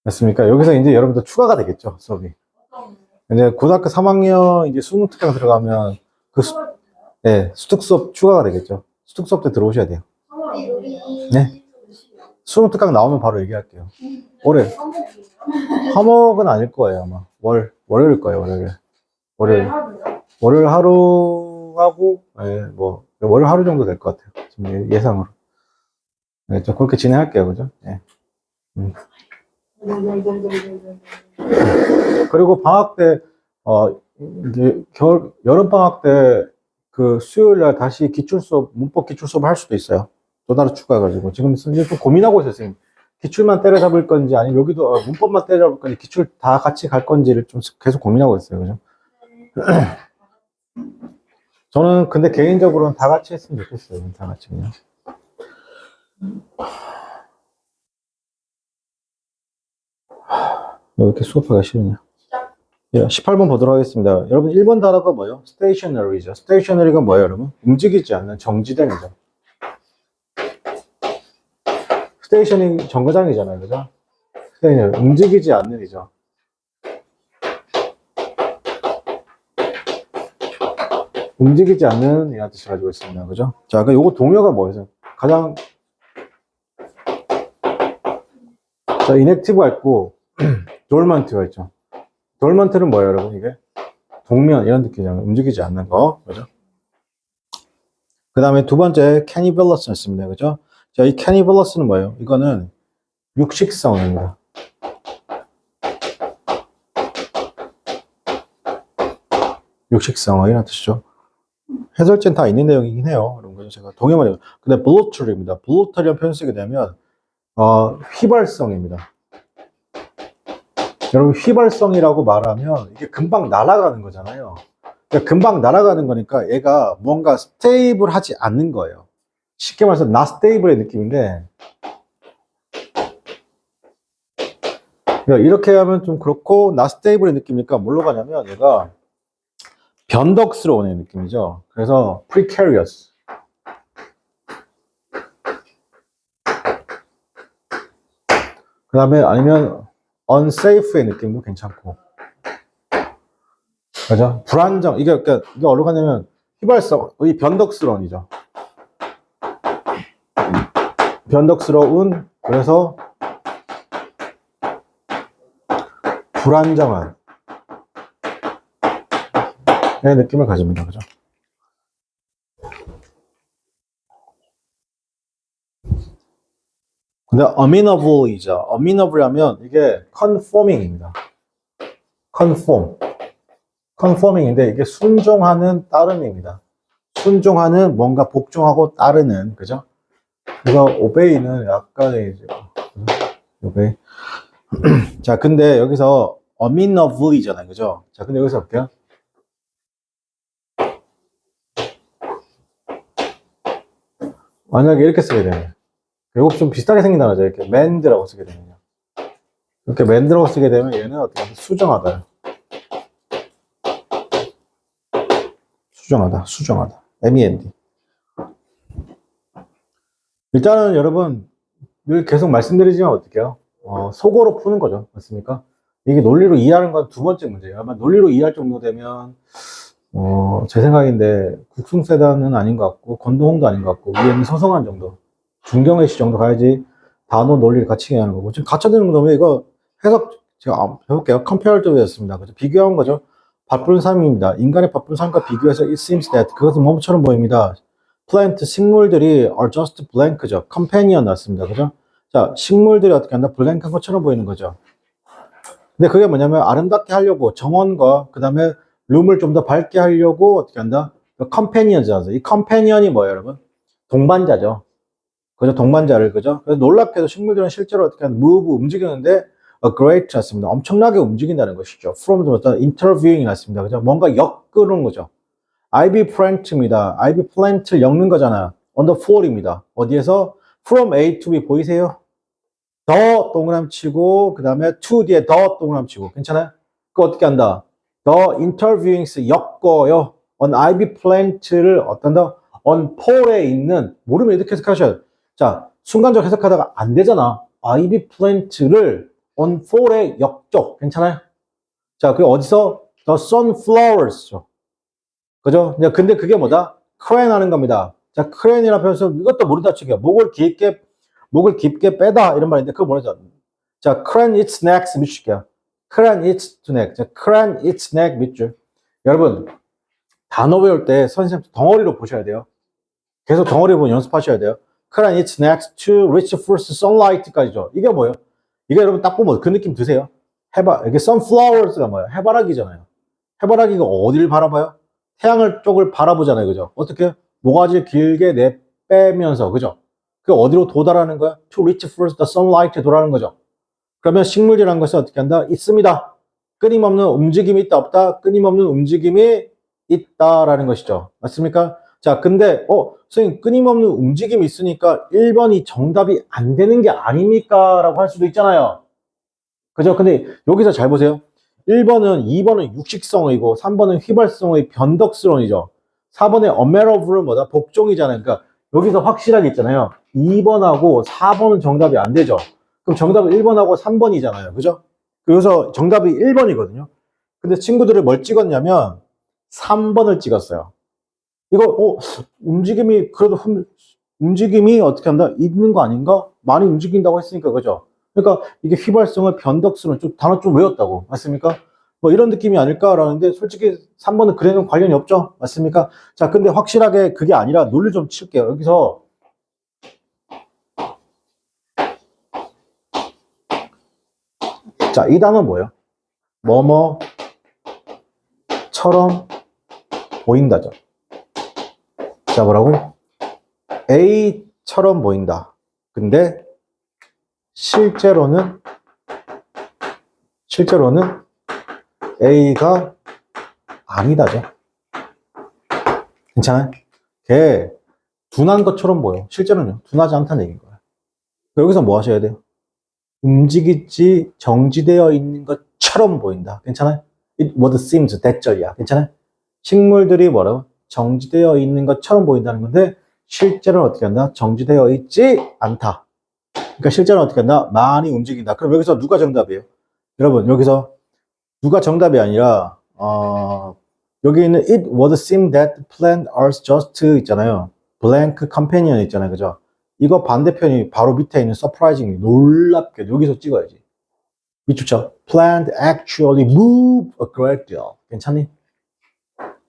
맞습니까? 여기서 이제 여러분들 추가가 되겠죠, 수업이. 어떤 이제 고등학교 3학년 이제 수능 특강 들어가면 그 수특 수업 추가가 되겠죠. 수특 수업 때 들어오셔야 돼요. 네. 수능 특강 나오면 바로 얘기할게요. 올해 화목은 아닐 거예요, 아마. 월요일 거예요, 월요일 하루 하고, 예, 뭐, 월요일 하루 정도 될 것 같아요. 지금 예상으로. 네, 좀 그렇게 진행할게요, 그죠? 예. 그리고 방학 때, 이제 여름방학 때, 수요일 날 다시 기출수업, 문법 기출수업 할 수도 있어요. 또 다른 추가해가지고. 지금 이제 좀 고민하고 있어요, 선생님. 기출만 때려잡을 건지, 아니면 여기도 문법만 때려잡을 건지, 기출 다 같이 갈 건지를 좀 계속 고민하고 있어요, 그죠? 저는 근데 개인적으로는 다 같이 했으면 좋겠어요, 다 같이 그냥. 왜 이렇게 수업하기가 싫으냐? 18번 보도록 하겠습니다. 여러분, 1번 단어가 뭐예요? stationary죠. stationary가 뭐예요, 여러분? 움직이지 않는 정지된이죠. 스테이션이 정거장이잖아요, 그죠? 스테이션, 움직이지 않는 이죠. 움직이지 않는 이라는 뜻을 가지고 있습니다, 그죠? 자, 그 요거 동요가 뭐예요? 가장 자, inactive가 있고 dormant가 있죠. dormant는 뭐예요, 여러분? 이게 동면 이런 느낌이잖아요. 움직이지 않는 거, 그죠? 그 다음에 두 번째 cannibalus였습니다, 그죠? 자, 이 cannibalus는 뭐예요? 이거는 육식성입니다. 육식성어 이런 뜻이죠. 해설지는 다 있는 내용이긴 해요. 그런 거죠. 제가 동의만 해요. 근데 블루터리입니다. 블루터리한 표현 쓰게 되면 휘발성입니다. 여러분 휘발성이라고 말하면 이게 금방 날아가는 거잖아요. 그러니까 금방 날아가는 거니까 얘가 뭔가 스테이블하지 않는 거예요. 쉽게 말해서 not stable의 느낌인데, 그러니까 이렇게 하면 좀 그렇고 not stable의 느낌이니까 뭘로 가냐면 얘가 변덕스러운 느낌이죠. 그래서 precarious. 그 다음에 아니면 unsafe의 느낌도 괜찮고. 그죠? 불안정. 그러니까 이게 어디로 가냐면 휘발성, 이 변덕스러운이죠. 변덕스러운, 그래서 불안정한 느낌을 가집니다. 그죠? 근데 amenable이죠. amenable 하면 이게 conforming입니다. conforming인데 이게 순종하는, 따름입니다. 순종하는, 뭔가 복종하고 따르는, 그죠? 그래서 obey는 약간의 이제 obey. 자, 근데 여기서 amenable이잖아요, 그죠? 자, 근데 여기서 볼게요. 만약에 이렇게 쓰게 되면, 결국 좀 비슷하게 생긴 단어죠. 이렇게 mend라고 쓰게 되면요. 이렇게 mend라고 쓰게 되면 얘는 어떻게 하면 수정하다. 수정하다. MEND. 일단은 여러분, 늘 계속 말씀드리지만 어떡해요? 속어로 푸는 거죠. 맞습니까? 이게 논리로 이해하는 건 두 번째 문제예요. 아마 논리로 이해할 정도 되면, 제 생각인데, 국승세단은 아닌 것 같고, 건동홍도 아닌 것 같고, 위에는 서성한 정도, 중경외시 정도 가야지 단어 논리를 같이 이해하는 거고, 지금 갖춰지는 거면 이거 해석, 제가 해볼게요. comparativ였습니다. 그죠? 비교한 거죠. 바쁜 삶입니다. 인간의 바쁜 삶과 비교해서 it seems that 그것은 뭐처럼 보입니다. plant, 식물들이 are just blank죠. companion 났습니다. 그죠? 자, 식물들이 어떻게 한다? blank한 것처럼 보이는 거죠. 근데 그게 뭐냐면 아름답게 하려고 정원과 그 다음에 룸을 좀 더 밝게 하려고 어떻게 한다? companion이잖아요. 이 companion이 뭐예요, 여러분? 동반자죠. 그죠? 동반자를, 그죠? 그래서 놀랍게도 식물들은 실제로 어떻게 하면 move, 움직이는데 a great 났습니다. 엄청나게 움직인다는 것이죠. from 어떤 interviewing 났습니다. 그죠? 뭔가 엮는 거죠. ivy plant입니다. ivy plant를 엮는 거잖아요. on the fall입니다. 어디에서? from A to B 보이세요? 더 동그라미 치고 그 다음에 to 뒤에 더 동그라미 치고 괜찮아요? 그거 어떻게 한다? The interviewings 엮어요. on ivy plant를 어떤 더 on pole에 있는 모르면 이렇게 해석하셔요. 자, 순간적으로 해석하다가 안 되잖아. ivy plant를 on pole에 엮죠. 괜찮아요? 자, 그게 어디서? The sunflowers죠. 그죠? 근데 그게 뭐다? 크레인 하는 겁니다. 자, 크레인이라 표현해서 이것도 모르다 치기야. 목을 깊게 빼다 이런 말인데 그거 뭐죠? 자, crane its neck 밑줄게요. crane its neck. 자, crane its neck 밑줄. 여러분, 단어 외울 때 선생님 덩어리로 보셔야 돼요. 계속 덩어리 보면 연습하셔야 돼요. crane its neck to reach first sunlight까지죠. 이게 뭐예요? 이게 여러분 딱 보면 그 느낌 드세요? 이게 sunflowers가 뭐예요? 해바라기잖아요. 해바라기가 어디를 바라봐요? 태양을 쪽을 바라보잖아요. 그죠? 어떻게? 모가지를 길게 내빼면서, 그죠? 그 어디로 도달하는 거야? To reach first the sunlight에 도달하는 거죠. 그러면 식물이라는 것은 어떻게 한다? 있습니다. 끊임없는 움직임이 있다, 없다? 끊임없는 움직임이 있다라는 것이죠. 맞습니까? 자, 근데, 선생님, 끊임없는 움직임이 있으니까 1번이 정답이 안 되는 게 아닙니까? 라고 할 수도 있잖아요. 그죠? 근데 여기서 잘 보세요. 1번은, 2번은 육식성의고, 3번은 휘발성의 변덕스러운이죠. 4번의 unmerable은 뭐다? 복종이잖아요. 그러니까 여기서 확실하게 있잖아요. 2번하고 4번은 정답이 안 되죠. 그럼 정답은 1번하고 3번이잖아요. 그죠? 그래서 정답이 1번이거든요. 근데 친구들을 뭘 찍었냐면 3번을 찍었어요. 이거, 움직임이 어떻게 한다? 있는 거 아닌가? 많이 움직인다고 했으니까, 그죠? 그러니까 이게 휘발성을 변덕스러운 단어 좀 외웠다고. 맞습니까? 뭐 이런 느낌이 아닐까라는데 솔직히 3번은 그래는 관련이 없죠. 맞습니까? 자, 근데 확실하게 그게 아니라 논리 좀 칠게요. 여기서 자, 이 단어 뭐예요? 뭐뭐처럼 보인다죠. 자, 뭐라고? A처럼 보인다. 근데 실제로는 A가 아니다죠. 괜찮아요? 걔 둔한 것처럼 보여. 실제로는요. 둔하지 않다는 얘기인 거예요. 여기서 뭐 하셔야 돼요? 움직이지 정지되어 있는 것처럼 보인다. 괜찮아요? It would seems 대절이야. 괜찮아요? 식물들이 뭐라고? 정지되어 있는 것처럼 보인다는 건데 실제로는 어떻게 한다? 정지되어 있지 않다. 그러니까 실제로는 어떻게 한다? 많이 움직인다. 그럼 여기서 누가 정답이에요? 여러분 여기서 누가 정답이 아니라 여기 있는 it would seem that plant are just 있잖아요. blank companion 있잖아요. 그죠? 이거 반대편이 바로 밑에 있는 surprisingly 놀랍게 여기서 찍어야지. 미쳤죠? Plant actually move a great deal. 괜찮니?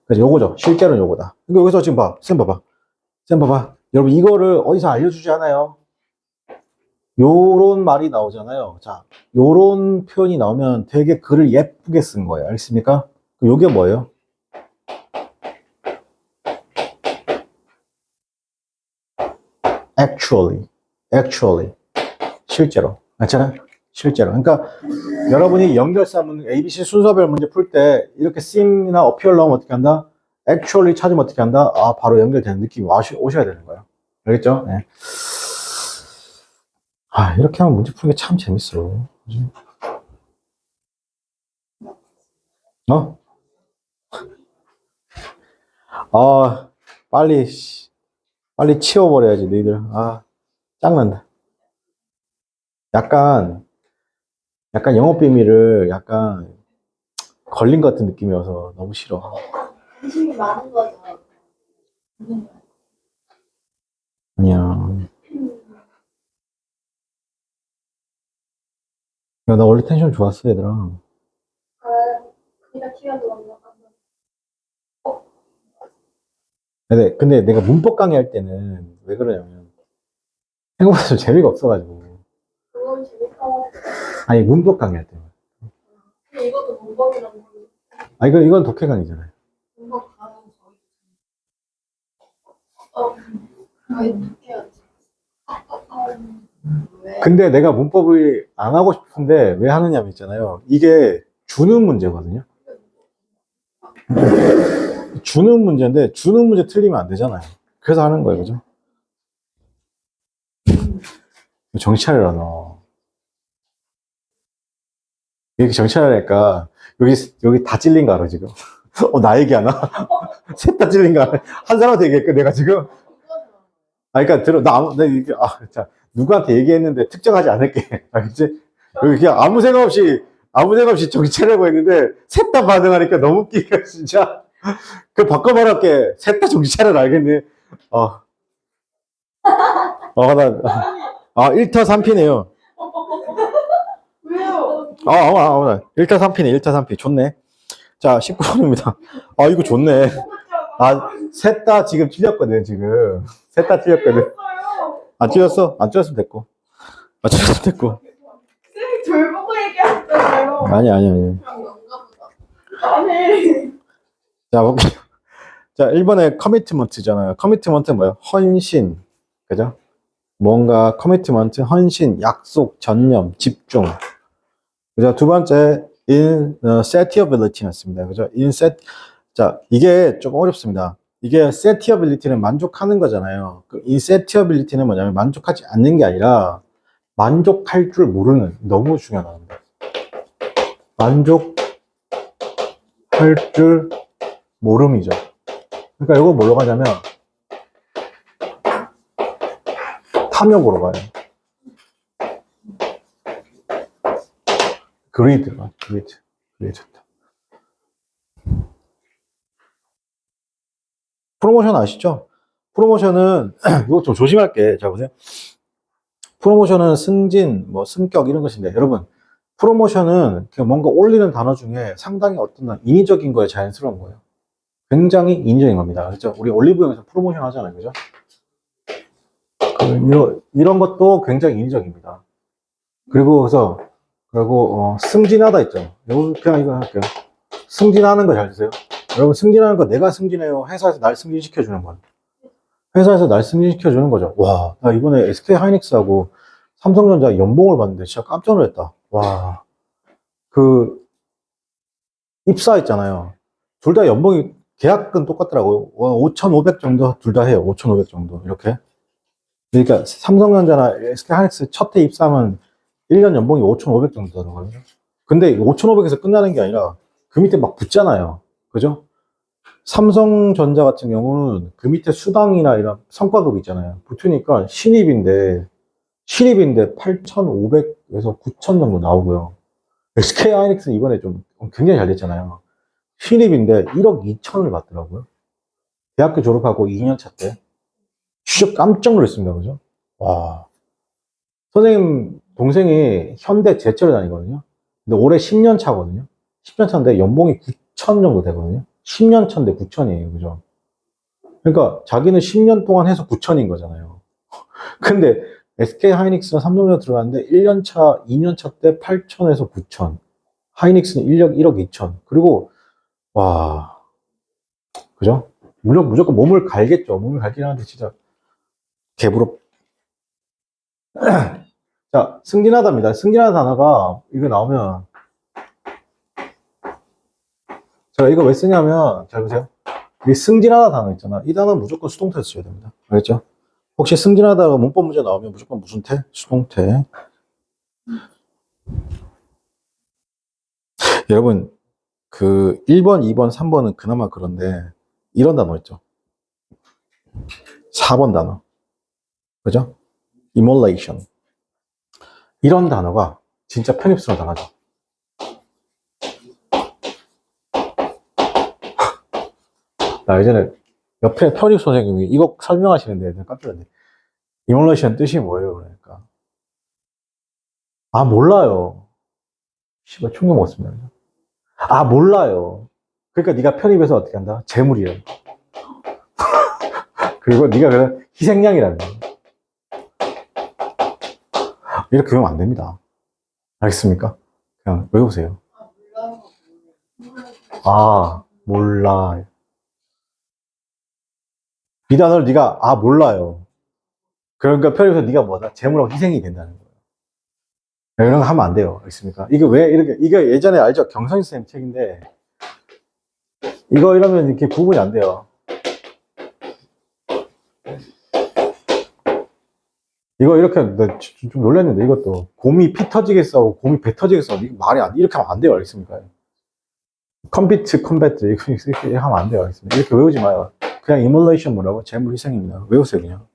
그래서 요거죠. 실제로는 요거다. 그러니까 여기서 지금 봐. 쌤 봐봐. 쌤 봐봐. 여러분 이거를 어디서 알려주지 않아요? 요런 말이 나오잖아요. 자, 요런 표현이 나오면 되게 글을 예쁘게 쓴 거예요. 알겠습니까? 요게 뭐예요? actually. 실제로. 맞잖아요? 실제로. 그러니까 여러분이 연결사 문제, ABC 순서별 문제 풀 때 이렇게 seem이나 appear 나오면 어떻게 한다? actually 찾으면 어떻게 한다? 아, 바로 연결되는 느낌이 오셔야 되는 거예요. 알겠죠? 네. 아, 이렇게 하면 문제 푸는 게 참 재밌어. 그지? 어? 아, 빨리 치워버려야지, 너희들. 아, 짱난다. 약간 영업 비밀을 약간 걸린 것 같은 느낌이어서 너무 싫어. 관심이 많은 거죠. 아니야. 야, 나 원래 텐션 좋았어, 얘들아. 그니까 티가 들어온다. 근데 내가 문법 강의할 때는 왜 그러냐면 생각보다 좀 재미가 없어가지고. 그건 재밌다고. 아니, 문법 강의할 때. 근데 이것도 문법이라는 거. 아, 이건 독해 강의잖아요. 문법 가는 저희. 해야지. 왜? 근데 내가 문법을 안 하고 싶은데 왜 하느냐면 있잖아요. 이게 주는 문제거든요. 주는 문제인데 주는 문제 틀리면 안 되잖아요. 그래서 하는 거예요. 그죠? 정신 차려라 너. 이렇게 정신 차리니까 여기 다 찔린 거 알아 지금? 나 얘기하나? 셋 다 찔린 거 알아? 한 사람한테 얘기했고 내가 지금? 아, 그러니까 나 이게 자 누구한테 얘기했는데 특정하지 않을게. 알겠지? 여기 그냥 아무 생각 없이 정신 차리려고 했는데 셋 다 반응하니까 너무 웃기니까 진짜. 그 바꿔 말할게. 셋 다 정신 차려라 알겠니? 나 1타 3피네요. 왜요? 1타 3피네. 1타 3피. 좋네. 자, 19번입니다. 이거 좋네. 셋 다 지금 틀렸거든, 지금. 셋 다 틀렸거든. 안 틀렸어? 안 틀렸으면 됐고. 틀렸으면 됐고. 쌤이 절 보고 얘기하잖아요. 아니. 그냥 뭔가 보다. 아니. 자, 볼게요. 자, 1번에 커미트먼트잖아요. 커미트먼트는 뭐예요? 헌신. 그죠? 뭔가 커미트먼트, 헌신, 약속, 전념, 집중. 그죠? 두 번째, insatiability였습니다. 그죠? 자, 이게 조금 어렵습니다. 이게 satiability는 만족하는 거잖아요. 그 insatiability는 뭐냐면 만족하지 않는 게 아니라 만족할 줄 모르는, 너무 중요합니다. 만족할 줄 모름이죠. 그러니까 이거 뭘로 가냐면 탐욕으로 가요. 그리드. 프로모션 아시죠? 프로모션은 이거 좀 조심할게. 자, 보세요. 프로모션은 승진, 승격 이런 것인데 여러분 프로모션은 그냥 뭔가 올리는 단어 중에 상당히 어떤 인위적인 거에 자연스러운 거예요. 굉장히 인위적인 겁니다. 그렇죠? 우리 올리브영에서 프로모션 하잖아요. 그죠? 이런 것도 굉장히 인위적입니다. 그리고 승진하다 있죠. 그냥 이거 할게요. 승진하는 거 잘 드세요. 여러분 승진하는 거 내가 승진해요. 회사에서 날 승진시켜주는 거예요. 회사에서 날 승진시켜주는 거죠. 와, 나 이번에 SK 하이닉스하고 삼성전자 연봉을 봤는데 진짜 깜짝 놀랐다. 와, 입사했잖아요. 둘 다 연봉이 계약은 똑같더라고요. 5,500 정도 둘 다 해요. 5,500 정도 이렇게. 그러니까 삼성전자나 SK하이닉스 첫 해 입사하면 1년 연봉이 5,500 정도 되더라고요. 근데 5,500에서 끝나는 게 아니라 그 밑에 막 붙잖아요. 그죠? 삼성전자 같은 경우는 그 밑에 수당이나 이런 성과급 있잖아요. 붙으니까 신입인데 8,500에서 9,000 정도 나오고요. SK하이닉스는 이번에 좀 굉장히 잘 됐잖아요. 신입인데 1억 2천을 받더라고요. 대학교 졸업하고 2년 차 때. 진짜 깜짝 놀랐습니다. 그죠? 와. 선생님 동생이 현대 제철에 다니거든요. 근데 올해 10년 차거든요. 10년 차인데 연봉이 9천 정도 되거든요. 10년 차인데 9천이에요. 그죠? 그러니까 자기는 10년 동안 해서 9천인 거잖아요. 근데 SK 하이닉스나 삼성전자 들어갔는데 1년 차, 2년 차 때 8천에서 9천. 하이닉스는 1억 2천. 그리고 와. 그죠? 물론 무조건 몸을 갈겠죠. 몸을 갈긴 하는데 진짜 개부럽. 자, 승진하다입니다. 승진하다 단어가 이거 나오면 제가 이거 왜 쓰냐면 잘 보세요. 이 승진하다 단어 있잖아. 이 단어는 무조건 수동태에서 써야 됩니다. 알겠죠? 혹시 승진하다가 문법 문제 나오면 무조건 무슨 태? 수동태. 여러분 그 1번, 2번, 3번은 그나마 그런데 이런 단어 있죠. 4번 단어. 그죠? immolation. 이런 단어가 진짜 편입수로 당하죠. 나 예전에 옆에 편입 선생님이 이거 설명하시는데 내가 깜짝 놀랐네. immolation 뜻이 뭐예요? 그러니까. 아, 몰라요. 씨발, 충격 먹었습니다. 아, 몰라요. 그러니까 네가 편입해서 어떻게 한다? 재물이에요. 그리고 네가 그냥 희생양이라는 거예요. 이렇게 배우면 안 됩니다. 알겠습니까? 그냥 외우세요. 아, 몰라. 이 단어를 네가 아, 몰라요. 그러니까 편입해서 네가 뭐다? 재물하고 희생이 된다는 거예요. 이런 거 하면 안 돼요. 알겠습니까? 이거 왜 이렇게, 이거 예전에 알죠? 경성희 선생님 책인데, 이거 이러면 이렇게 구분이 안 돼요. 이거 이렇게, 좀 놀랐는데, 이것도. 곰이 피 터지게 싸우고, 곰이 배 터지게 싸우고, 이거 말이 안, 이렇게 하면 안 돼요. 알겠습니까? 컴배트, 이렇게 하면 안 돼요. 알겠습니까? 이렇게 외우지 마요. 그냥 이몰레이션 뭐라고? 재물 희생입니다. 외우세요, 그냥.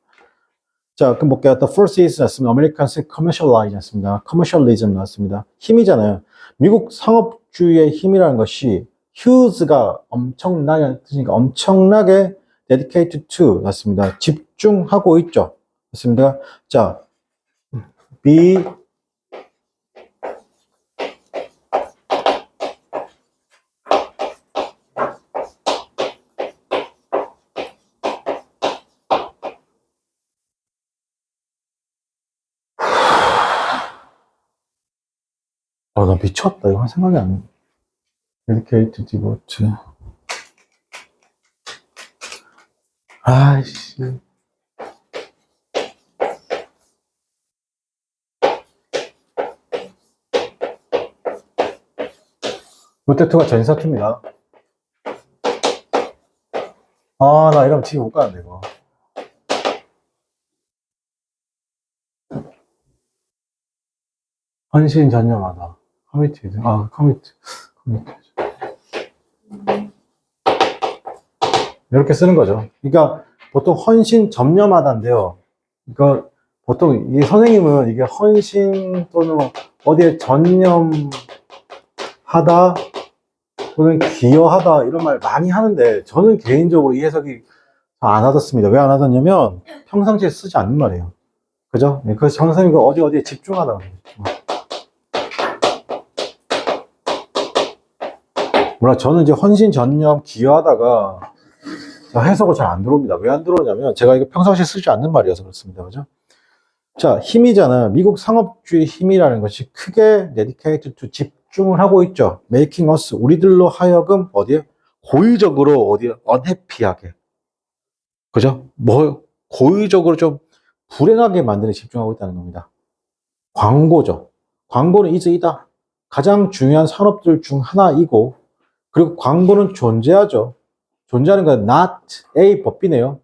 자, 그럼 볼게요. The first is 났습니다. Americans commercialize 났습니다. commercialism 났습니다. 힘이잖아요. 미국 상업주의의 힘이라는 것이 huge가 엄청나게 뜻이니까 엄청나게 dedicated to 났습니다. 집중하고 있죠. 맞습니다. 자, be 나 미쳤다. 이거 생각이 안 나. dedicated, devote. 아이씨. 롯데투가 전사투입니다. 아, 나 이러면 집에 못 가는데, 이거. 헌신 전념하다. 커미티드. 아, 커미티. 이렇게 쓰는 거죠. 그러니까 보통 헌신 전념하다인데요. 그러니까 보통 이 선생님은 이게 헌신 또는 어디에 전념하다 또는 기여하다 이런 말 많이 하는데 저는 개인적으로 이 해석이 안 하셨습니다. 왜 안 하셨냐면 평상시에 쓰지 않는 말이에요. 그죠? 그래서 전 선생님이 어디에 집중하다. 몰라, 저는 이제 헌신, 전념, 기여하다가 해석을 잘 안 들어옵니다. 왜 안 들어오냐면 제가 이거 평상시에 쓰지 않는 말이어서 그렇습니다. 그죠? 자, 힘이잖아요. 미국 상업주의 힘이라는 것이 크게 dedicated to 집중을 하고 있죠. making us, 우리들로 하여금 어디에? 고의적으로 어디에? unhappy하게. 그죠? 고의적으로 좀 불행하게 만드는 데 집중하고 있다는 겁니다. 광고죠. 광고는 이다. 가장 중요한 산업들 중 하나이고, 그리고 광고는 존재하죠. 존재하는 건 not a 법비네요.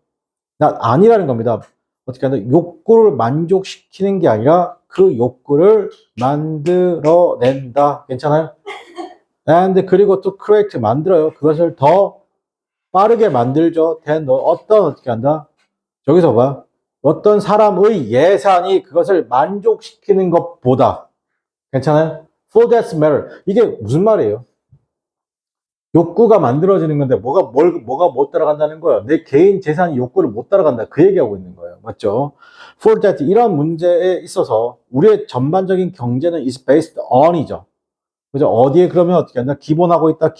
not 아니라는 겁니다. 어떻게 한다? 욕구를 만족시키는 게 아니라 그 욕구를 만들어낸다. 괜찮아요? and 그리고 또 create 만들어요. 그것을 더 빠르게 만들죠. than 어떻게 한다? 저기서 봐. 어떤 사람의 예산이 그것을 만족시키는 것보다 괜찮아요? For that matter. 이게 무슨 말이에요? 욕구가 만들어지는 건데 뭐가 못 따라간다는 거예요. 내 개인 재산이 욕구를 못 따라간다. 그 얘기하고 있는 거예요. 맞죠? For that 이런 문제에 있어서 우리의 전반적인 경제는 is based on이죠. 그죠? 어디에 그러면 어떻게 한다? 기본하고 있다,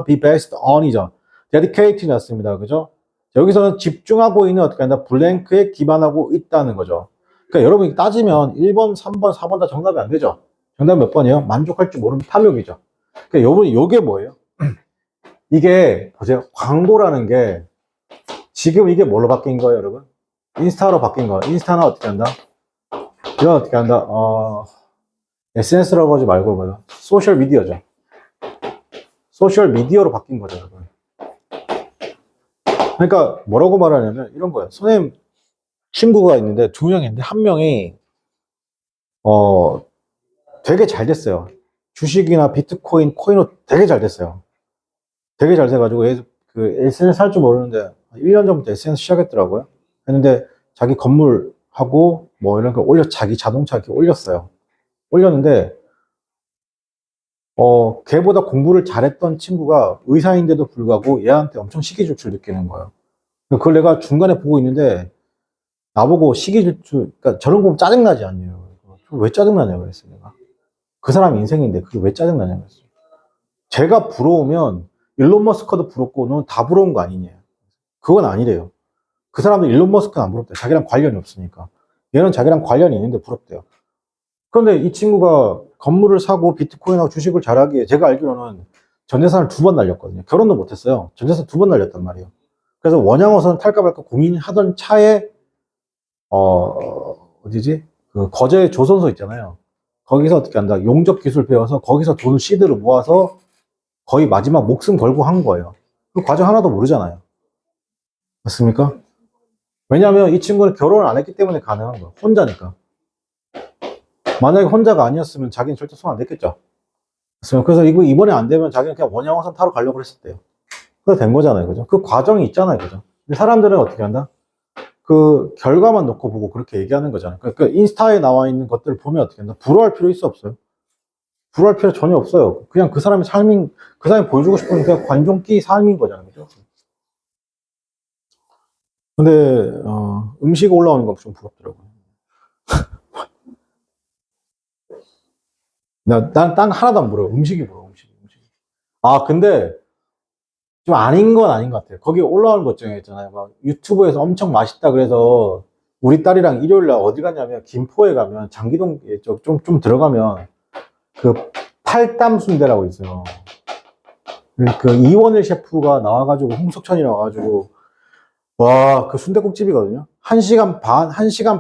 be based on이죠. dedicated였습니다. 그죠? 여기서는 집중하고 있는 어떻게 한다? 블랭크에 기반하고 있다는 거죠. 그러니까 여러분이 따지면 1번, 3번, 4번 다 정답이 안 되죠. 정답 몇 번이에요? 만족할 줄 모르는 탐욕이죠. 그러니까 여러분이 요게 뭐예요? 이게 보세요. 광고라는 게 지금 이게 뭘로 바뀐 거예요, 여러분? 인스타로 바뀐 거예요. 인스타는 어떻게 한다? 이건 어떻게 한다? SNS라고 하지 말고 뭐요? 소셜 미디어죠. 소셜 미디어로 바뀐 거죠, 여러분. 그러니까 뭐라고 말하냐면 이런 거예요. 선생님 친구가 있는데 두 명이 있는데 한 명이 되게 잘 됐어요. 주식이나 비트코인, 코인으로 되게 잘 됐어요. 되게 잘 돼가지고 그 SNS 할 줄 모르는데 1년 전부터 SNS 시작했더라고요. 했는데 자기 건물하고 뭐 이런 거 자기 자동차 이렇게 올렸어요. 올렸는데 걔보다 공부를 잘했던 친구가 의사인데도 불구하고 얘한테 엄청 시기 질투를 느끼는 거예요. 그걸 내가 중간에 보고 있는데 나보고 시기 질투, 그러니까 저런 거 보면 짜증나지 않냐고. 왜 짜증나냐고 그랬어요, 내가. 그 사람 인생인데 그게 왜 짜증나냐고 그랬어요. 제가 부러우면 일론 머스크도 부럽고 너는 다 부러운 거 아니냐. 그건 아니래요. 그 사람도 일론 머스크는 안 부럽대요. 자기랑 관련이 없으니까. 얘는 자기랑 관련이 있는데 부럽대요. 그런데 이 친구가 건물을 사고 비트코인하고 주식을 잘하기에 제가 알기로는 전재산을 2번 날렸거든요. 결혼도 못했어요. 전재산 2번 날렸단 말이에요. 그래서 원양어선 탈까 말까 고민하던 차에 어디지? 그 거제 조선소 있잖아요. 거기서 어떻게 한다? 용접 기술 배워서 거기서 돈을 시드를 모아서 거의 마지막 목숨 걸고 한 거예요. 그 과정 하나도 모르잖아요. 맞습니까? 왜냐하면 이 친구는 결혼을 안 했기 때문에 가능한 거예요. 혼자니까. 만약에 혼자가 아니었으면 자기는 절대 손 안 댔겠죠. 그래서 이번에 안 되면 자기는 그냥 원양어선 타러 가려고 했었대요. 그래서 된 거잖아요. 그죠? 그 과정이 있잖아요. 그죠? 근데 사람들은 어떻게 한다? 그 결과만 놓고 보고 그렇게 얘기하는 거잖아요. 그러니까 인스타에 나와 있는 것들을 보면 어떻게 한다? 부러워할 필요 있어 없어요? 부러워할 필요 전혀 없어요. 그냥 그 사람의 삶인, 그 사람이 보여주고 싶은 그냥 관종기 삶인 거잖아요. 그죠? 근데, 음식 올라오는 거 좀 부럽더라고요. 난 하나도 안 부러워. 음식이 부러워, 음식이. 아, 근데, 좀 아닌 건 아닌 것 같아요. 거기 올라오는 것 중에 있잖아요. 막 유튜브에서 엄청 맛있다 그래서 우리 딸이랑 일요일 날 어디 갔냐면 김포에 가면 장기동 좀 들어가면 그 팔담 순대라고 있어요. 그 이원일 셰프가 나와가지고 홍석천이 나와가지고 와, 그 순대국집이거든요. 1시간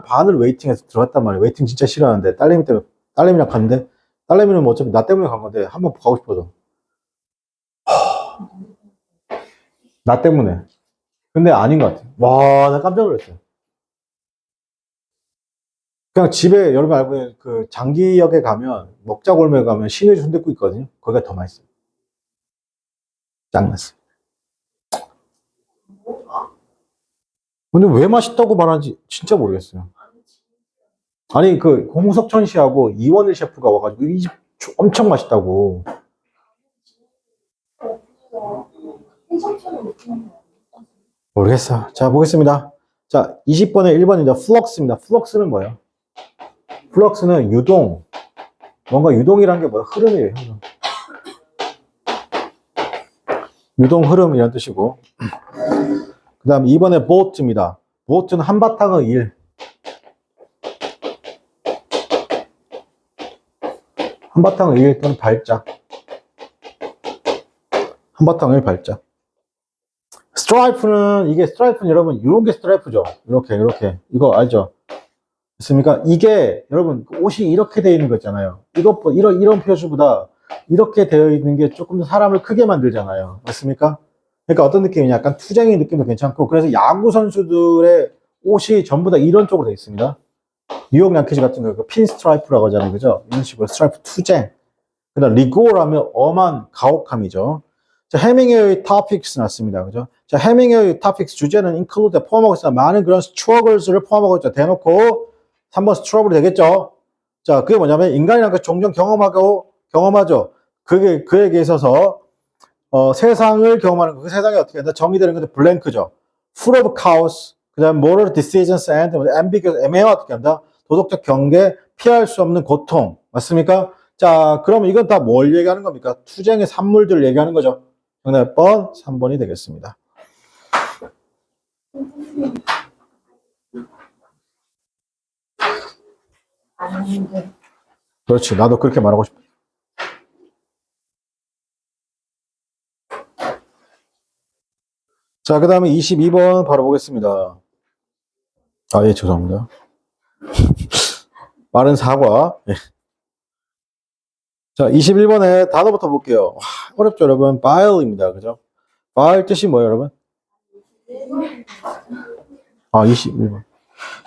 반을 웨이팅해서 들어갔단 말이에요. 웨이팅 진짜 싫어하는데 딸내미랑 갔는데 딸내미는 뭐 어차피 나 때문에 간 건데 한번 가고 싶어서. 나 때문에. 근데 아닌 것 같아요. 와, 나 깜짝 놀랐어요. 그냥 집에 여러분 알고 있는 그 장기역에 가면 먹자골목에 가면 신의주 순댓국 있거든요. 거기가 더 맛있어요. 짱났어요. 뭐가? 근데 왜 맛있다고 말하는지 진짜 모르겠어요. 아니 그 홍석천 씨하고 이원일 셰프가 와가지고 이 집 엄청 맛있다고. 모르겠어. 자 보겠습니다. 자 20번에 1번입니다. 플럭스입니다. 플럭스는 뭐예요? 플럭스는 유동. 뭔가 유동이란 게 뭐야? 흐름이에요. 흐름. 유동 흐름 이란 뜻이고. 그 다음 2번에 보트입니다. 보트는 한바탕의 일. 한바탕의 일 또는 발작. 한바탕의 일 발작. 스트라이프는 여러분 이런 게 스트라이프죠. 이렇게 이거 알죠? 있습니까? 이게 여러분 옷이 이렇게 되어 있는 거 있잖아요. 이런 표시보다 이렇게 되어 있는 게 조금 더 사람을 크게 만들잖아요. 맞습니까? 그러니까 어떤 느낌이냐? 약간 투쟁이 느낌도 괜찮고, 그래서 야구 선수들의 옷이 전부 다 이런 쪽으로 되어 있습니다. 뉴욕 양키즈 같은 거, 핀 스트라이프라고 하잖아요. 그죠? 이런 식으로 스트라이프 투쟁. 그 다음 리고어라면 엄한 가혹함이죠. 자, 해밍웨이 토픽스 났습니다. 그죠? 자, 해밍웨이 토픽스 주제는 include 포함하고 있습니다. 많은 그런 struggles를 포함하고 있죠. 대놓고 3번 스트러블이 되겠죠. 자, 그게 뭐냐면 인간이라는 걸 종종 경험하죠. 그에게 있어서 세상을 경험하는 그 세상이 어떻게 된다? 정의되는 건데 블랭크죠. full of chaos. 그다음 moral decisions and ambiguous 애매와 어떻게 한다? 도덕적 경계, 피할 수 없는 고통. 맞습니까? 자, 그럼 이건 다 뭘 얘기하는 겁니까? 투쟁의 산물들을 얘기하는 거죠. 정답 번 3번이 되겠습니다. 아닌데. 그렇지. 나도 그렇게 말하고 싶어. 자, 그 다음에 22번 바로 보겠습니다. 아, 예, 죄송합니다. 빠른 사과. 예. 자, 21번에 단어부터 볼게요. 와, 어렵죠, 여러분? file입니다. 그죠? file 뜻이 뭐예요, 여러분? 아, 21번.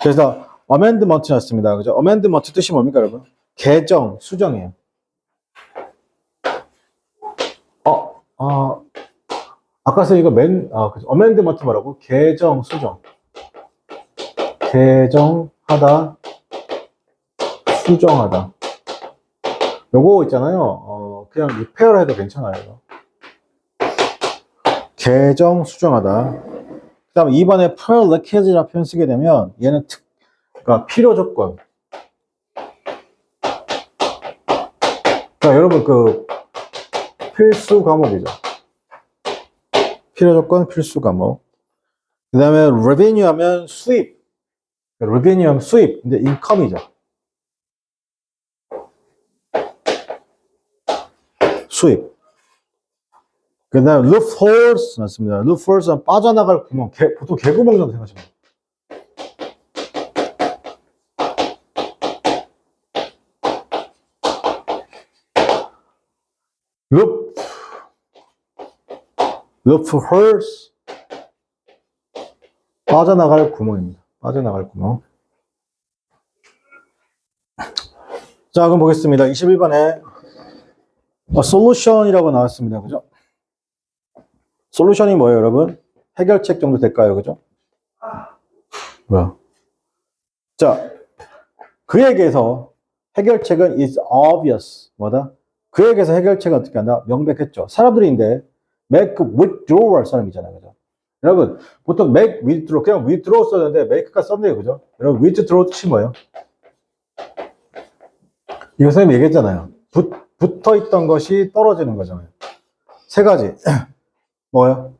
그래서 amendment 였습니다. 그죠? amendment 뜻이 뭡니까, 여러분? 개정, 수정이에요. 아까 서 이거 그죠? amendment 뭐라고? 개정, 수정. 개정하다, 수정하다. 요거 있잖아요. 그냥 리페어를 해도 괜찮아요. 개정, 수정하다. 그 다음에 2번에 prerequisite라는 표현 쓰게 되면 얘는 그러니까 필요 조건. 그러니까 여러분 그 필수 과목이죠. 필요 조건, 필수 과목. 그 다음에 revenue 하면 수입. revenue 하면 수입. 근데 income이죠. 수입. 그 다음에 loopholes 맞습니다. loopholes는 빠져나갈 구멍. 보통 개구멍 정도 생각하시면 돼요. loopholes 빠져나갈 구멍입니다. 빠져나갈 구멍. 자, 그럼 보겠습니다. 21번에 솔루션이라고 나왔습니다. 그죠? 솔루션이 뭐예요, 여러분? 해결책 정도 될까요? 그죠? 뭐야? 자, 그에게서 해결책은 is obvious. 뭐다? 그에게서 해결책은 어떻게 한다? 명백했죠. 사람들인데 make withdrawal 사람이잖아요. 그죠? 여러분, 보통 make withdraw, 그냥 withdraw 썼는데 make가 썼네요. 그죠? 여러분, withdraw 뜻이 뭐예요? 이거 선생님이 얘기했잖아요. 붙어 있던 것이 떨어지는 거잖아요. 세 가지. 뭐예요?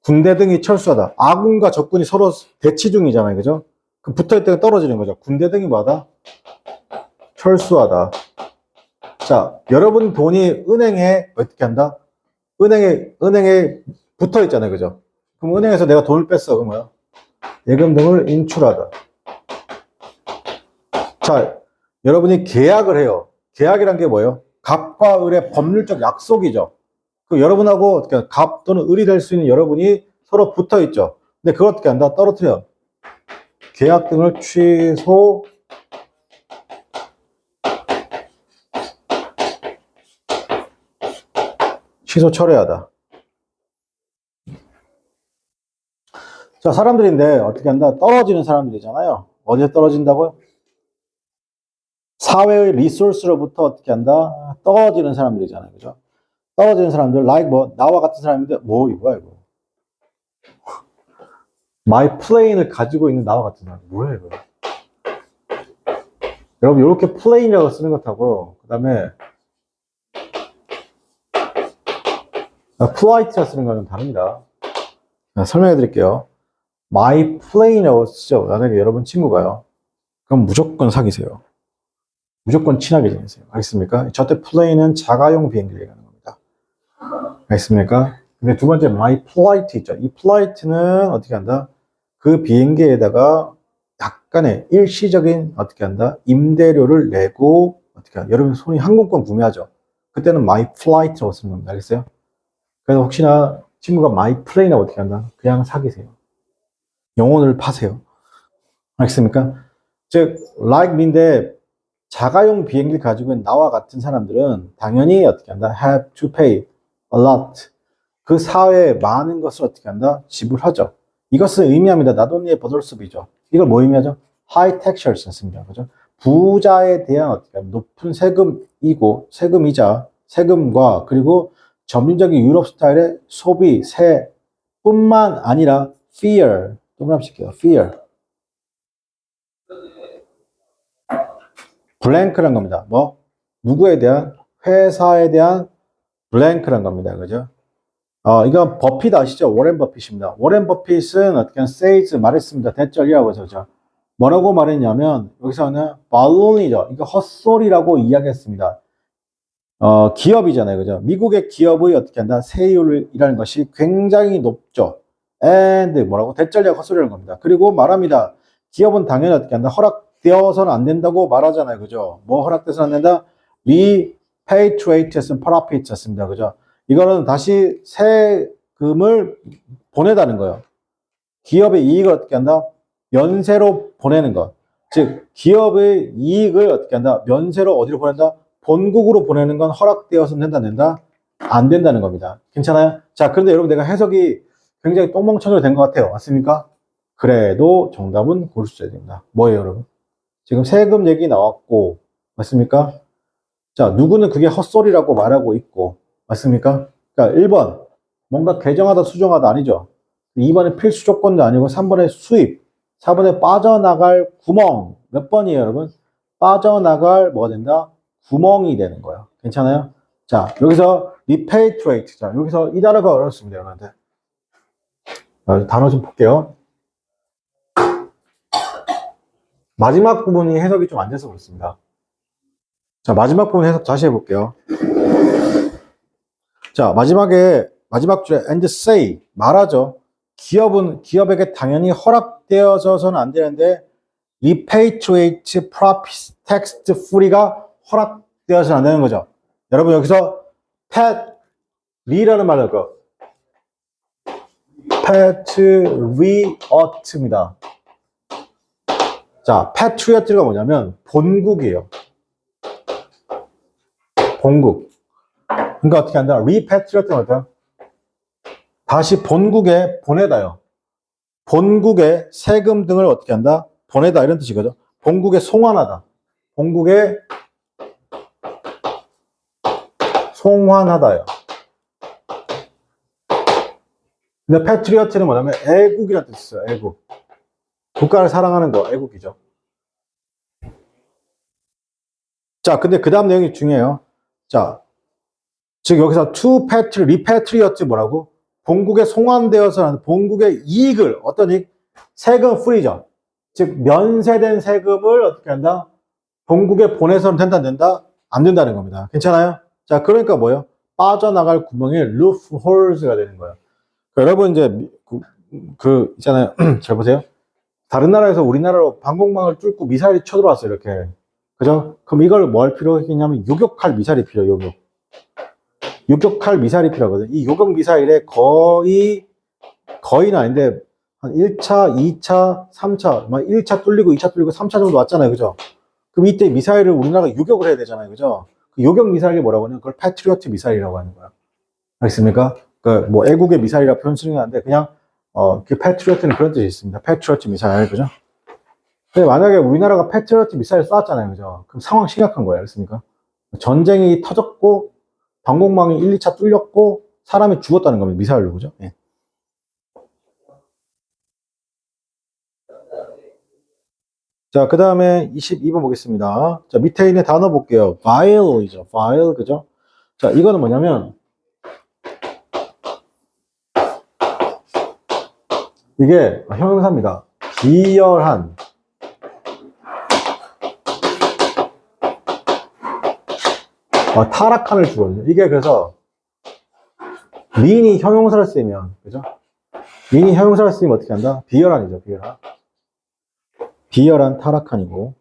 군대 등이 철수하다. 아군과 적군이 서로 대치 중이잖아요. 그죠? 그럼 붙어 있던 게 떨어지는 거죠. 군대 등이 뭐하다? 철수하다. 자, 여러분 돈이 은행에 어떻게 한다? 은행에 붙어 있잖아요. 그죠? 그럼 은행에서 내가 돈을 뺐어. 그럼 뭐야? 예금 등을 인출하다. 자, 여러분이 계약을 해요. 계약이란 게 뭐예요? 갑과 을의 법률적 약속이죠. 그 여러분하고 어떻게 갑 또는 을이 될 수 있는 여러분이 서로 붙어 있죠. 근데 그걸 어떻게 한다? 떨어뜨려. 계약 등을 취소 철회하다. 자, 사람들인데 어떻게 한다? 떨어지는 사람들이잖아요. 어디에 떨어진다고요? 사회의 리소스로부터 어떻게 한다? 떨어지는 사람들이잖아요. 그죠? 떨어지는 사람들, like 나와 같은 사람인데, 이거야, 이거. my plane을 가지고 있는 나와 같은 사람. 뭐야, 이거. 여러분, 이렇게 plane이라고 쓰는 것하고, 그 다음에, flight라 쓰는 거는 다릅니다. 설명해 드릴게요. my plane이라고 쓰죠. 만약에 여러분 친구가요. 그럼 무조건 사귀세요. 무조건 친하게 지내세요. 알겠습니까? 저때 plane은 자가용 비행기를 얘기하는 겁니다. 알겠습니까? 근데 두 번째 my flight 있죠. 이 flight는 어떻게 한다? 그 비행기에다가 약간의 일시적인 어떻게 한다? 임대료를 내고 어떻게 한다? 여러분 손이 항공권 구매하죠. 그때는 my flight라고 쓰는 겁니다. 알겠어요? 그래서 혹시나 친구가 my plane하고 어떻게 한다? 그냥 사귀세요. 영혼을 파세요. 알겠습니까? 즉, like me인데 자가용 비행기를 가지고 있는 나와 같은 사람들은 당연히 어떻게 한다? have to pay a lot. 그 사회에 많은 것을 어떻게 한다? 지불하죠. 이것을 의미합니다. not only 버들스비죠. 이걸 뭐 의미하죠? high taxes였습니다. 그죠? 부자에 대한 어떻게 하면 높은 세금이고, 세금이자, 세금과 그리고 점진적인 유럽 스타일의 소비, 세뿐만 아니라 fear, 동그라미 칠게요. fear. 블랭크란 겁니다. 뭐? 누구에 대한? 회사에 대한 블랭크란 겁니다. 그죠? 이건 버핏 아시죠? 워렌 버핏입니다. 워렌 버핏은 어떻게 says 말했습니다. 대절이라고 해서 그죠? 뭐라고 말했냐면 여기서는 balloon이죠. 이거 헛소리라고 이야기했습니다. 기업이잖아요. 그죠? 미국의 기업의 어떻게 한다? 세율이라는 것이 굉장히 높죠. and 뭐라고? 대절이라고 헛소리라는 겁니다. 그리고 말합니다. 기업은 당연히 어떻게 한다? 허락되어서는 안 된다고 말하잖아요. 그죠? 뭐 허락돼서는 안 된다? repatriate였으면 profit였습니다. 그죠? 이거는 다시 세금을 보내다는 거예요. 기업의 이익을 어떻게 한다? 면세로 보내는 것. 즉, 기업의 이익을 어떻게 한다? 면세로 어디로 보낸다? 본국으로 보내는 건 허락되어서는 된다, 안 된다? 안 된다는 겁니다. 괜찮아요? 자, 그런데 여러분 내가 해석이 굉장히 똥멍청이로 된 것 같아요. 맞습니까? 그래도 정답은 고르셔야 됩니다. 뭐예요, 여러분? 지금 세금 얘기 나왔고, 맞습니까? 자, 누구는 그게 헛소리라고 말하고 있고, 맞습니까? 그러니까 1번, 뭔가 개정하다, 수정하다 아니죠. 2번에 필수 조건도 아니고 3번에 수입, 4번에 빠져나갈 구멍. 몇 번이에요, 여러분? 빠져나갈 뭐가 된다? 구멍이 되는 거예요. 괜찮아요? 자, 여기서 repatriate. 자, 여기서 이 단어가 어렵습니다, 여러분한테. 단어 좀 볼게요. 마지막 부분이 해석이 좀 안 돼서 그렇습니다. 자, 마지막 부분 해석 다시 해볼게요. 자, 마지막 줄에 and say, 말하죠. 기업에게 당연히 허락되어서는 안 되는데, repatriate profit tax free가 허락되어서는 안 되는 거죠. 여러분, 여기서 patri라는 말을 거. patriot입니다. 자, patriot가 뭐냐면, 본국이에요. 본국. 그러니까 어떻게 한다? repatriate는 어때요? 다시 본국에 보내다요. 본국에 세금 등을 어떻게 한다? 보내다 이런 뜻이거든. 본국에 송환하다. 본국에 송환하다요. 근데 패트리어트는 뭐냐면 애국이라는 뜻이 있어요. 애국. 국가를 사랑하는 거 애국이죠. 자, 근데 그 다음 내용이 중요해요. 자, 즉 여기서 to repatriate 뭐라고? 본국에 송환되어서 본국의 이익을 어떤 이익? 세금 프리죠. 즉 면세된 세금을 어떻게 한다? 본국에 보내서는 된다 안 된다? 안 된다는 겁니다. 괜찮아요? 자, 그러니까 뭐예요? 빠져나갈 구멍이 loopholes가 되는 거예요. 여러분 이제 있잖아요. 잘 보세요. 다른 나라에서 우리나라로 방공망을 뚫고 미사일이 쳐들어왔어요. 이렇게. 그죠? 그럼 이걸 뭐 할 필요했냐면 요격할 미사일이 필요해요. 요격할 미사일이 필요하거든. 이 요격 미사일에 거의는 아닌데 한 1차, 2차, 3차, 막 1차 뚫리고 2차 뚫리고 3차 정도 왔잖아요. 그죠? 그럼 이때 미사일을 우리나라가 요격을 해야 되잖아요. 그죠? 그 요격 미사일이 뭐라고 하냐면 그걸 패트리어트 미사일이라고 하는 거야. 알겠습니까? 그 뭐 애국의 미사일이라 표현 쓰는 게 아닌데 그냥 그 패트리어트는 그런 뜻이 있습니다. 패트리어트 미사일. 그죠? 근데 만약에 우리나라가 패트리어트 미사일 쐈잖아요. 그죠? 그럼 상황 심각한 거예요. 알겠습니까? 전쟁이 터졌고 방공망이 1, 2차 뚫렸고 사람이 죽었다는 겁니다. 미사일로. 그죠? 예. 자, 그 다음에 22번 보겠습니다. 자, 밑에 있는 단어 볼게요. vile이죠. vile, 그죠? 자, 이거는 뭐냐면, 이게 형용사입니다. 비열한. 타락한을 주거든요. 이게 그래서, mean이 형용사를 쓰면, 그죠? mean이 형용사를 쓰면 어떻게 한다? 비열한이죠, 비열한. 비열한, 타락한이고.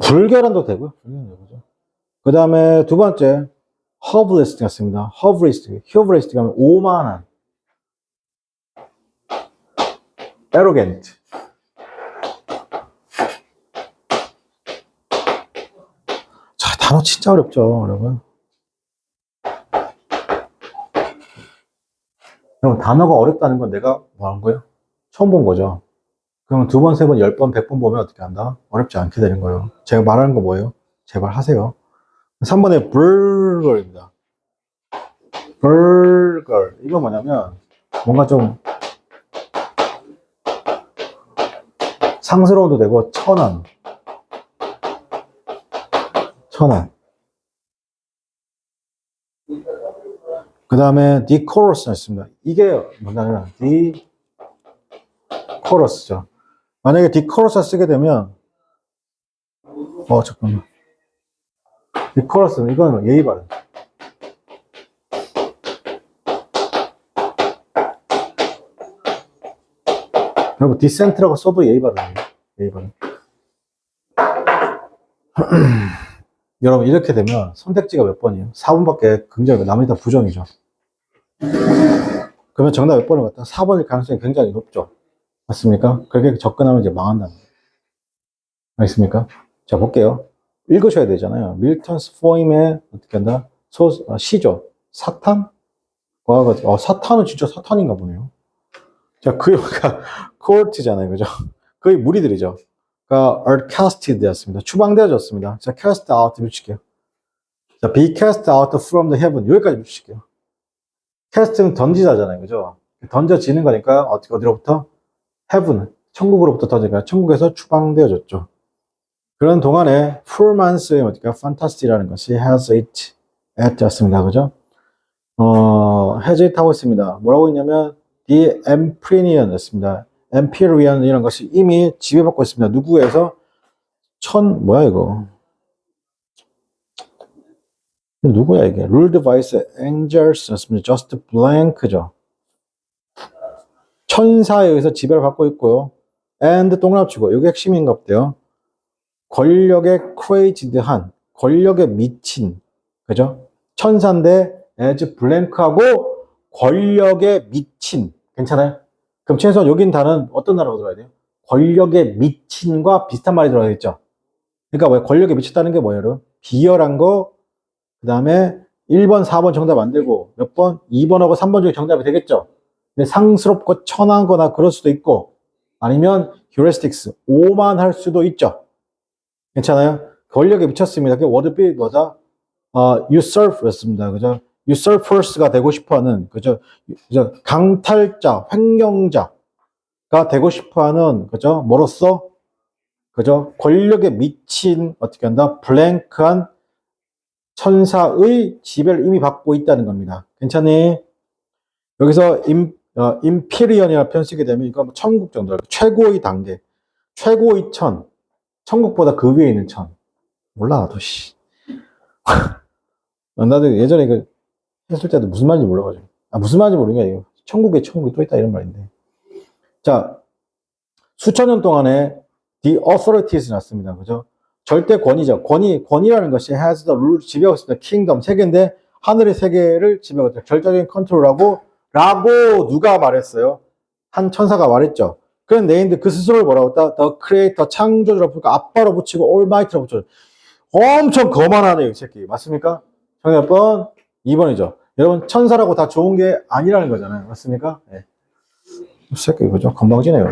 불결한도 되고요. 그죠? 그 다음에 두 번째, hubristic 같습니다. hubristic 하면 오만한. arrogant. 자, 단어 진짜 어렵죠, 여러분. 여러분, 단어가 어렵다는 건 내가 뭐 한 거예요? 처음 본 거죠. 그러면 2번, 3번, 10번, 100번 보면 어떻게 한다? 어렵지 않게 되는 거예요. 제가 말하는 거 뭐예요? 제발 하세요. 3번에 burger입니다. burger. 이거 뭐냐면, 뭔가 좀 상스러워도 되고, 천한. 그 다음에 decorous가 있습니다. 이게 뭐냐면, decorous죠. 만약에 decorous를 쓰게 되면, 잠깐만. decorous는 이건 예의 바른. 여러분, decent라고 써도 예의 바른이에요. 예의 바른. 여러분, 이렇게 되면 선택지가 몇 번이에요? 4번밖에 긍정이고 나머지 다 부정이죠. 그러면 정답 몇 번을 갖다 4번일 가능성이 굉장히 높죠. 맞습니까? 그렇게 접근하면 이제 망한다는 거예요. 알겠습니까? 자, 볼게요. 읽으셔야 되잖아요. 밀턴스 포임의 어떻게 한다? 시죠. 사탄? 사탄은 진짜 사탄인가 보네요. 자, 그 영화가 코르트잖아요. 그죠? 거의 무리들이죠. 그러니까 are casted 되었습니다. 추방되어졌습니다. 자, cast out 붙일게요. 자, be cast out from the heaven. 여기까지 붙일게요. cast는 던지자잖아요. 그죠? 던져지는 거니까 어디로부터? heaven. 천국으로부터 던지니까 천국에서 추방되어졌죠. 그런 동안에 four months의 어디가 fantasy라는 것이 has it at였습니다. 그죠? has it 하고 있습니다. 뭐라고 했냐면 the Empyrean이었습니다. Empyrean 이런 것이 이미 지배받고 있습니다. 누구에서? 뭐야 이거? 누구야 이게? Ruled by angels였습니다. Just blank죠. 천사에 의해서 지배를 받고 있고요. And 동그라치고 이게 핵심인가 보대요. 권력에 crazed한, 권력에 미친, 그죠? 천사인데 as blank하고 권력에 미친. 괜찮아요? 그럼 최소한 여긴 단어는 어떤 단어가 들어가야 돼요? 권력에 미친과 비슷한 말이 들어가겠죠? 그러니까 왜 권력에 미쳤다는 게 뭐예요, 여러분? 비열한 거, 그 다음에 1번, 4번 정답 안 되고 몇 번? 2번하고 3번 중에 정답이 되겠죠? 근데 상스럽고 천한 거나 그럴 수도 있고 아니면 heuristics, 오만할 수도 있죠. 괜찮아요? 권력에 미쳤습니다. 그 워드비 뭐다? usurp였습니다. 그죠? usurpers가 되고 싶어하는, 그죠? 강탈자, 횡령자가 되고 싶어하는, 그죠? 뭐로써? 그죠? 권력에 미친, 어떻게 한다? 블랭크한 천사의 지배를 이미 받고 있다는 겁니다. 괜찮니? 여기서 임피리언이라는 표현 쓰게 되면 이거 천국 정도, 최고의 단계, 최고의 천, 천국보다 그 위에 있는 천. 몰라, 나도, 씨. 나도 예전에 그 했을 때도 무슨 말인지 몰라가지고. 무슨 말인지 모르는 게 아니에요. 천국에 천국이 또 있다, 이런 말인데. 자, 수천 년 동안에 the authorities 났습니다. 그죠? 절대 권위죠. 권위라는 것이 has the rule, 지배하고 있습니다. kingdom, 세계인데, 하늘의 세계를 지배하고 있다. 절대적인 컨트롤하고, 라고 누가 말했어요? 한 천사가 말했죠. 그런 내인데 그 스스로를 뭐라고 했다? The creator, 창조주라고 부르니까 아빠로 붙이고 almighty라고 붙여요. 엄청 거만하네요, 이 새끼. 맞습니까? 정답 몇 번? 2번이죠. 여러분, 천사라고 다 좋은 게 아니라는 거잖아요. 맞습니까? 네. 이 새끼, 그죠? 건방지네요.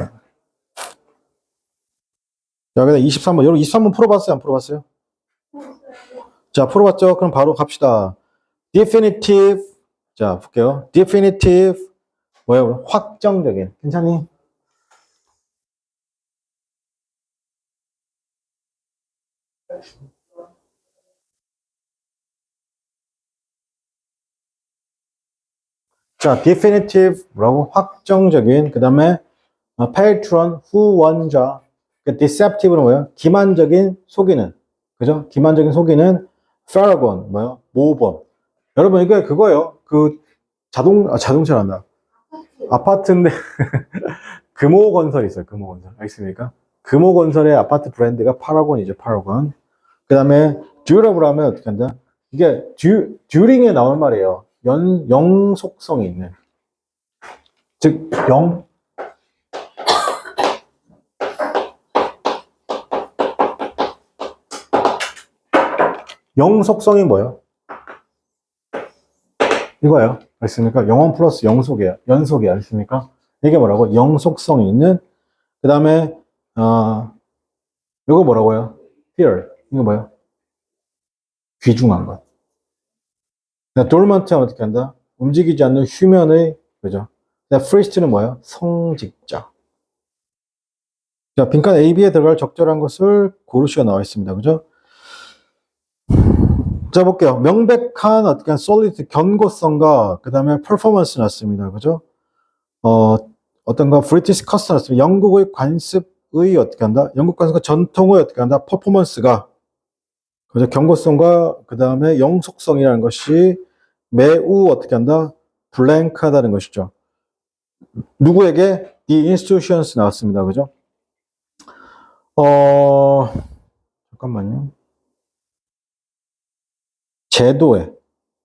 자, 그다음 23번. 여러분, 23번 풀어봤어요? 안 풀어봤어요? 자, 풀어봤죠? 그럼 바로 갑시다. definitive. 자, 볼게요. definitive. 뭐예요? 확정적인. 괜찮니? 자, definitive, 뭐라고? 확정적인. 그 다음에 patron, 후원자. deceptive는 뭐예요? 기만적인, 속이는. 그죠? 기만적인 속이는 paragon, 뭐예요? 모범. 여러분, 이게 그거예요. 그 자동차란다. 아파트인데 금호건설이 있어요. 금호건설. 알겠습니까? 금호건설의 아파트 브랜드가 파라곤이죠. 파라곤. 그 다음에 듀라블 하면 어떻게 한다? 이게 듀링에 나올 말이에요. 영속성이 있는. 즉, 영속성이 뭐예요? 이거예요. 알겠습니까? 영원 플러스 영속이에요. 연속이에요. 알겠습니까? 이게 뭐라고? 영속성이 있는, 그 다음에, 이거 뭐라고요? fear. 이거 뭐예요? 귀중한 것. dormant하면 어떻게 한다? 움직이지 않는 휴면의, 그죠? first는 뭐예요? 성직자. 자, 빈칸 A, B에 들어갈 적절한 것을 고르시가 나와 있습니다. 그죠? 자, 볼게요. 명백한 어떻게 한 solid 견고성과 그 다음에 performance 났습니다. 그죠? 어떤가 브리티시 커스텀 났습니다. 영국의 관습의 어떻게 한다? 영국 관습과 전통의 어떻게 한다? 퍼포먼스가 그죠? 견고성과 그 다음에 영속성이라는 것이 매우 어떻게 한다? 블랭크하다는 것이죠. 누구에게? The institutions 나왔습니다. 그죠? 잠깐만요. 제도에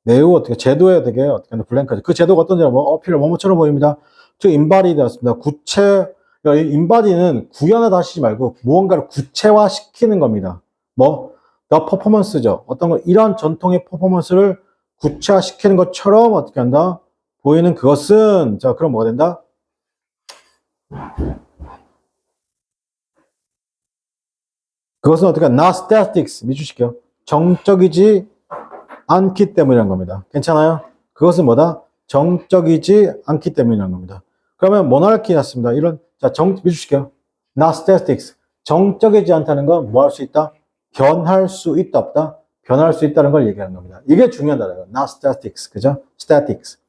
매우 어떻게 제도에 되게 어떻게 하나 블랭크하죠. 그 제도가 어떤지 뭐 어필을 뭐뭐처럼 보입니다. 즉 인바디되었습니다. 구체 인바디는 구현하다 하시지 말고 무언가를 구체화시키는 겁니다. 뭐 the performance죠. 어떤 거 이런 전통의 퍼포먼스를 구체화시키는 것처럼 어떻게 한다? 보이는 그것은 자 그럼 뭐가 된다? 그것은 어떻게 not statics 미주시켜요. 정적이지 않기 때문이라는 겁니다. 괜찮아요? 그것은 뭐다? 정적이지 않기 때문이라는 겁니다. 그러면 모나르키 났습니다. 이런 자 미주시켜요. not statics 정적이지 않다는 건 뭐 할 수 있다? 변할 수 있다 없다? 변할 수 있다는 걸 얘기하는 겁니다. 이게 중요한 단어예요. not statics 그죠? statics.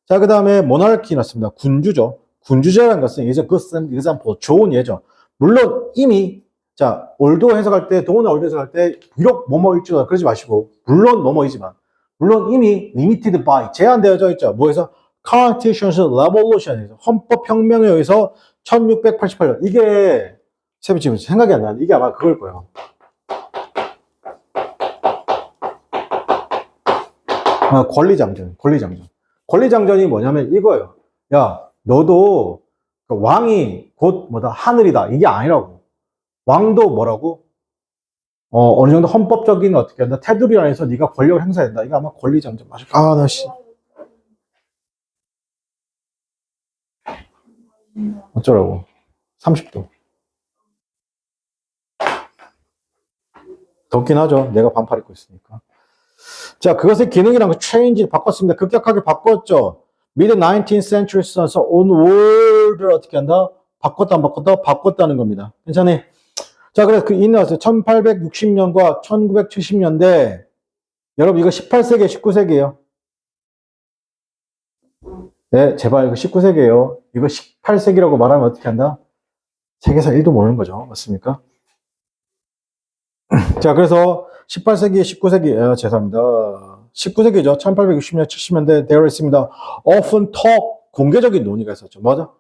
자, 그 다음에 모나르키 났습니다. 군주죠. 군주제라는 것은 이제 그 example, 좋은 예죠. 물론 이미 자, 올도 해석할 때, 동원나 올도 해석할 때 비록 뭐뭐일지도 그러지 마시고 물론 뭐뭐이지만 물론 이미 limited by 제한되어져 있죠. 뭐에서? Constitutional Revolution에서 헌법혁명에 의해서 1688년 이게 지금 생각이 안 나는데 이게 아마 그걸 거예요. 권리장전. 권리장전이 뭐냐면 이거예요. 야, 너도 왕이 곧 뭐다 하늘이다. 이게 아니라고. 왕도 뭐라고? 어느 정도 헌법적인 어떻게 한다 테두리 안에서 네가 권력을 행사해야 된다. 이거 아마 권리장전 맞을 거야. 나 씨. 어쩌라고? 30도. 덥긴 하죠. 내가 반팔 입고 있으니까. 자, 그것의 기능이란 거 change 바꿨습니다. 급격하게 바꿨죠. mid 19th century 써서 on world를 어떻게 한다? 바꿨다는 겁니다. 괜찮니? 자, 그래서 그 이 나왔어요. 1860년과 1970년대. 여러분, 이거 18세기, 19세기예요. 네, 제발 이거 19세기예요. 이거 18세기라고 말하면 어떻게 한다? 세계사 1도 모르는 거죠. 맞습니까? 자, 그래서 18세기, 19세기, 죄송합니다. 19세기죠. 1860년, 70년대 되어 있습니다. often talk, 공개적인 논의가 있었죠. 맞아?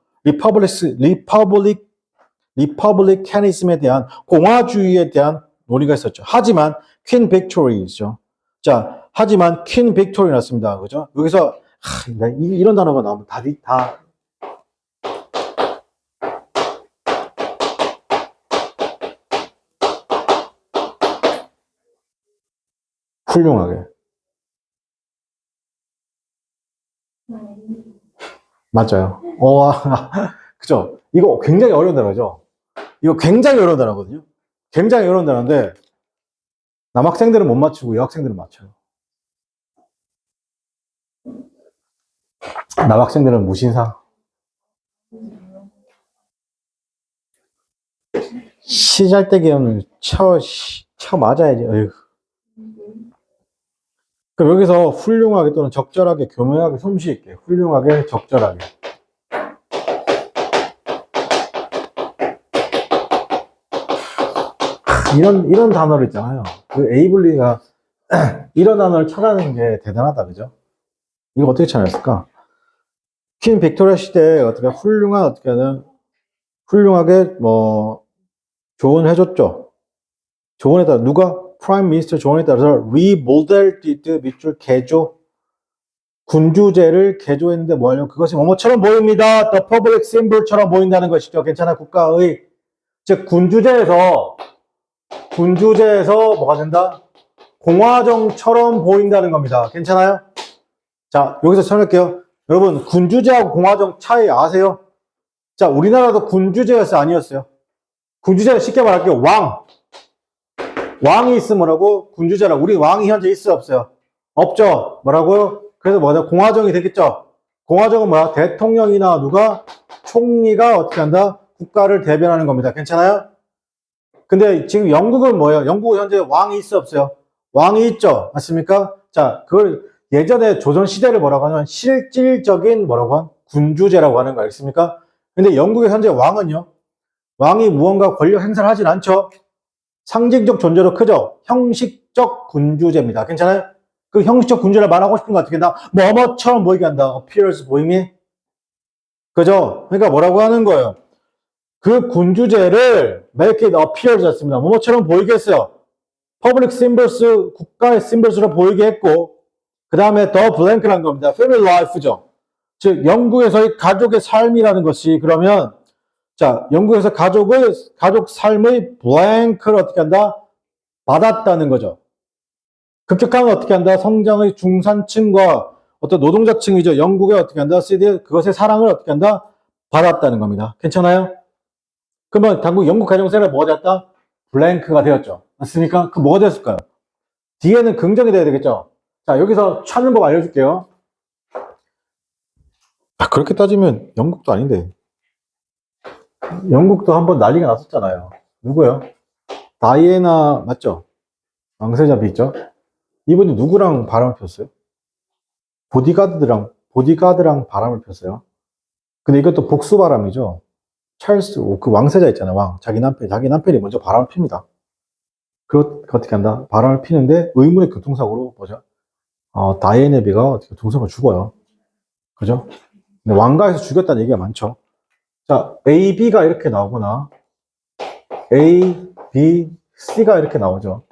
리퍼블리카니즘에 대한, 공화주의에 대한 논의가 있었죠. 하지만, 퀸 빅토리죠. 자, 하지만, 퀸 빅토리 났습니다. 그죠? 여기서, 이런 단어가 나오면 다 훌륭하게. 맞아요. 그죠? 이거 굉장히 어려운 단어죠? 이거 굉장히 어려운 단어거든요? 굉장히 어려운 단어인데, 남학생들은 못 맞추고 여학생들은 맞춰요. 남학생들은 무신사. 시잘데기는 쳐 맞아야지. 어휴. 그럼 여기서 훌륭하게 또는 적절하게, 교묘하게, 솜씨 있게, 훌륭하게, 적절하게. 이런 단어를 있잖아요. 그 에이블리가 이런 단어를 찾아내는 게 대단하다, 그죠? 이거 어떻게 찾아냈을까? 퀸 빅토리아 시대에 어떻게 훌륭한, 어떻게 하는, 훌륭하게, 조언해줬죠. 조언에 따라, 누가? 프라임 미니스터 조언에 따라서 리모델드 밑줄 개조, 군주제를 개조했는데 뭐 하려고? 그것이 뭐뭐처럼 보입니다. The public symbol처럼 보인다는 것이죠. 괜찮아? 국가의. 즉, 군주제에서 뭐가 된다? 공화정처럼 보인다는 겁니다. 괜찮아요? 자, 여기서 설명할게요. 여러분, 군주제하고 공화정 차이 아세요? 자, 우리나라도 군주제였어요? 아니었어요? 군주제는 쉽게 말할게요. 왕이 있으면 뭐라고? 군주제라. 우리 왕이 현재 있어요? 없어요? 없죠? 뭐라고요? 그래서 뭐냐? 공화정이 되겠죠? 공화정은 뭐야? 대통령이나 누가? 총리가 어떻게 한다? 국가를 대변하는 겁니다. 괜찮아요? 근데 지금 영국은 뭐예요? 영국은 현재 왕이 있어? 없어요? 왕이 있죠? 맞습니까? 자, 그걸 예전에 조선시대를 뭐라고 하냐면 실질적인 뭐라고 한? 군주제라고 하는 거 알겠습니까? 근데 영국의 현재 왕은요? 왕이 무언가 권력 행사를 하진 않죠? 상징적 존재로 크죠? 형식적 군주제입니다. 괜찮아요? 그 형식적 군주를 말하고 싶은 거 어떻게 한다? 뭐뭐처럼 보이게 한다. appears 보임이. 그죠? 그러니까 뭐라고 하는 거예요? 그 군주제를 make it appear 였습니다. 뭐뭐처럼 보이게 했어요. public symbols, 국가의 symbols로 보이게 했고, 그 다음에 the blank란 겁니다. family life죠. 즉, 영국에서의 가족의 삶이라는 것이 그러면, 자, 영국에서 가족 삶의 blank를 어떻게 한다? 받았다는 거죠. 급격한 어떻게 한다? 성장의 중산층과 어떤 노동자층이죠. 영국에 어떻게 한다? 그것의 사랑을 어떻게 한다? 받았다는 겁니다. 괜찮아요? 그러면 당국 영국 가정세가 뭐가 되었다? 블랭크가 되었죠. 맞습니까? 그 뭐가 됐을까요? 뒤에는 긍정이 돼야 되겠죠. 자, 여기서 찾는 법 알려줄게요. 아, 그렇게 따지면 영국도 아닌데. 영국도 한번 난리가 났었잖아요. 누구요? 다이애나 맞죠? 왕세자비 있죠? 이분이 누구랑 바람을 폈어요? 보디가드랑 바람을 폈어요. 근데 이것도 복수바람이죠. 찰스, 그 왕세자 있잖아요. 왕. 자기 남편이 먼저 바람을 핍니다. 그 어떻게 한다? 바람을 피는데 의문의 교통사고로 뭐죠? 다이애나비가 어떻게 동생을 죽어요. 그죠? 근데 왕가에서 죽였다는 얘기가 많죠. 자, A, B가 이렇게 나오거나 A, B, C가 이렇게 나오죠.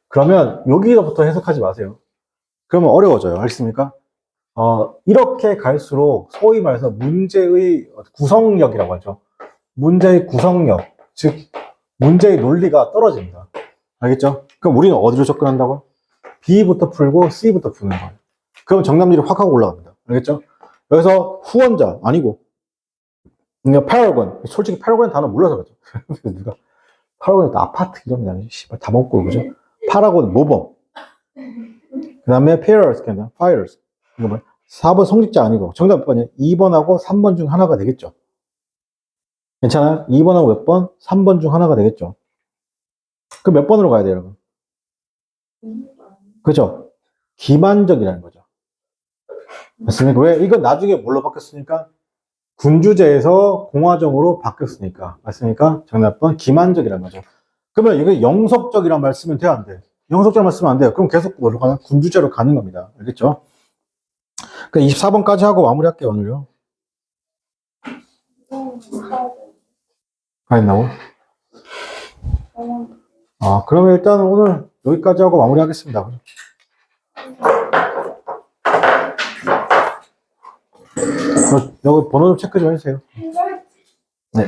그러면 여기서부터 해석하지 마세요. 그러면 어려워져요. 알겠습니까? 이렇게 갈수록 소위 말해서 문제의 구성력이라고 하죠. 문제의 구성력, 즉 문제의 논리가 떨어집니다. 알겠죠? 그럼 우리는 어디로 접근한다고요? B부터 풀고 C부터 푸는 거예요. 그럼 정답률이 확 하고 올라갑니다. 알겠죠? 여기서 후원자 아니고 그러니까 패러건, 솔직히 패러건 단어 몰라서 그렇죠. 누가 패러건이 또 아파트 이름이잖아요. 씨발 다 먹고 그죠? 파라곤 모범. 그 다음에 pairs, fires. 이거 뭐야? 4번 성직자 아니고 정답 몇 번이에요? 2번하고 3번 중 하나가 되겠죠. 괜찮아요? 2번하고 몇 번? 3번 중 하나가 되겠죠. 그럼 몇 번으로 가야 돼요, 여러분? 그죠? 기만적이라는 거죠. 맞습니까? 왜? 이건 나중에 뭘로 바뀌었으니까? 군주제에서 공화정으로 바뀌었으니까. 맞습니까? 정답 번 기만적이라는 거죠. 그러면 이거 영속적이란 말 쓰면 돼요, 안 돼? 영속적이란 말 쓰면 안 돼요. 그럼 계속 뭐로 가나? 군주제로 가는 겁니다. 알겠죠? 그 24번까지 하고 마무리할게요, 오늘요. 가 있나고? 그러면 일단 오늘 여기까지 하고 마무리하겠습니다. 여기 번호 좀 체크 좀 해주세요. 네.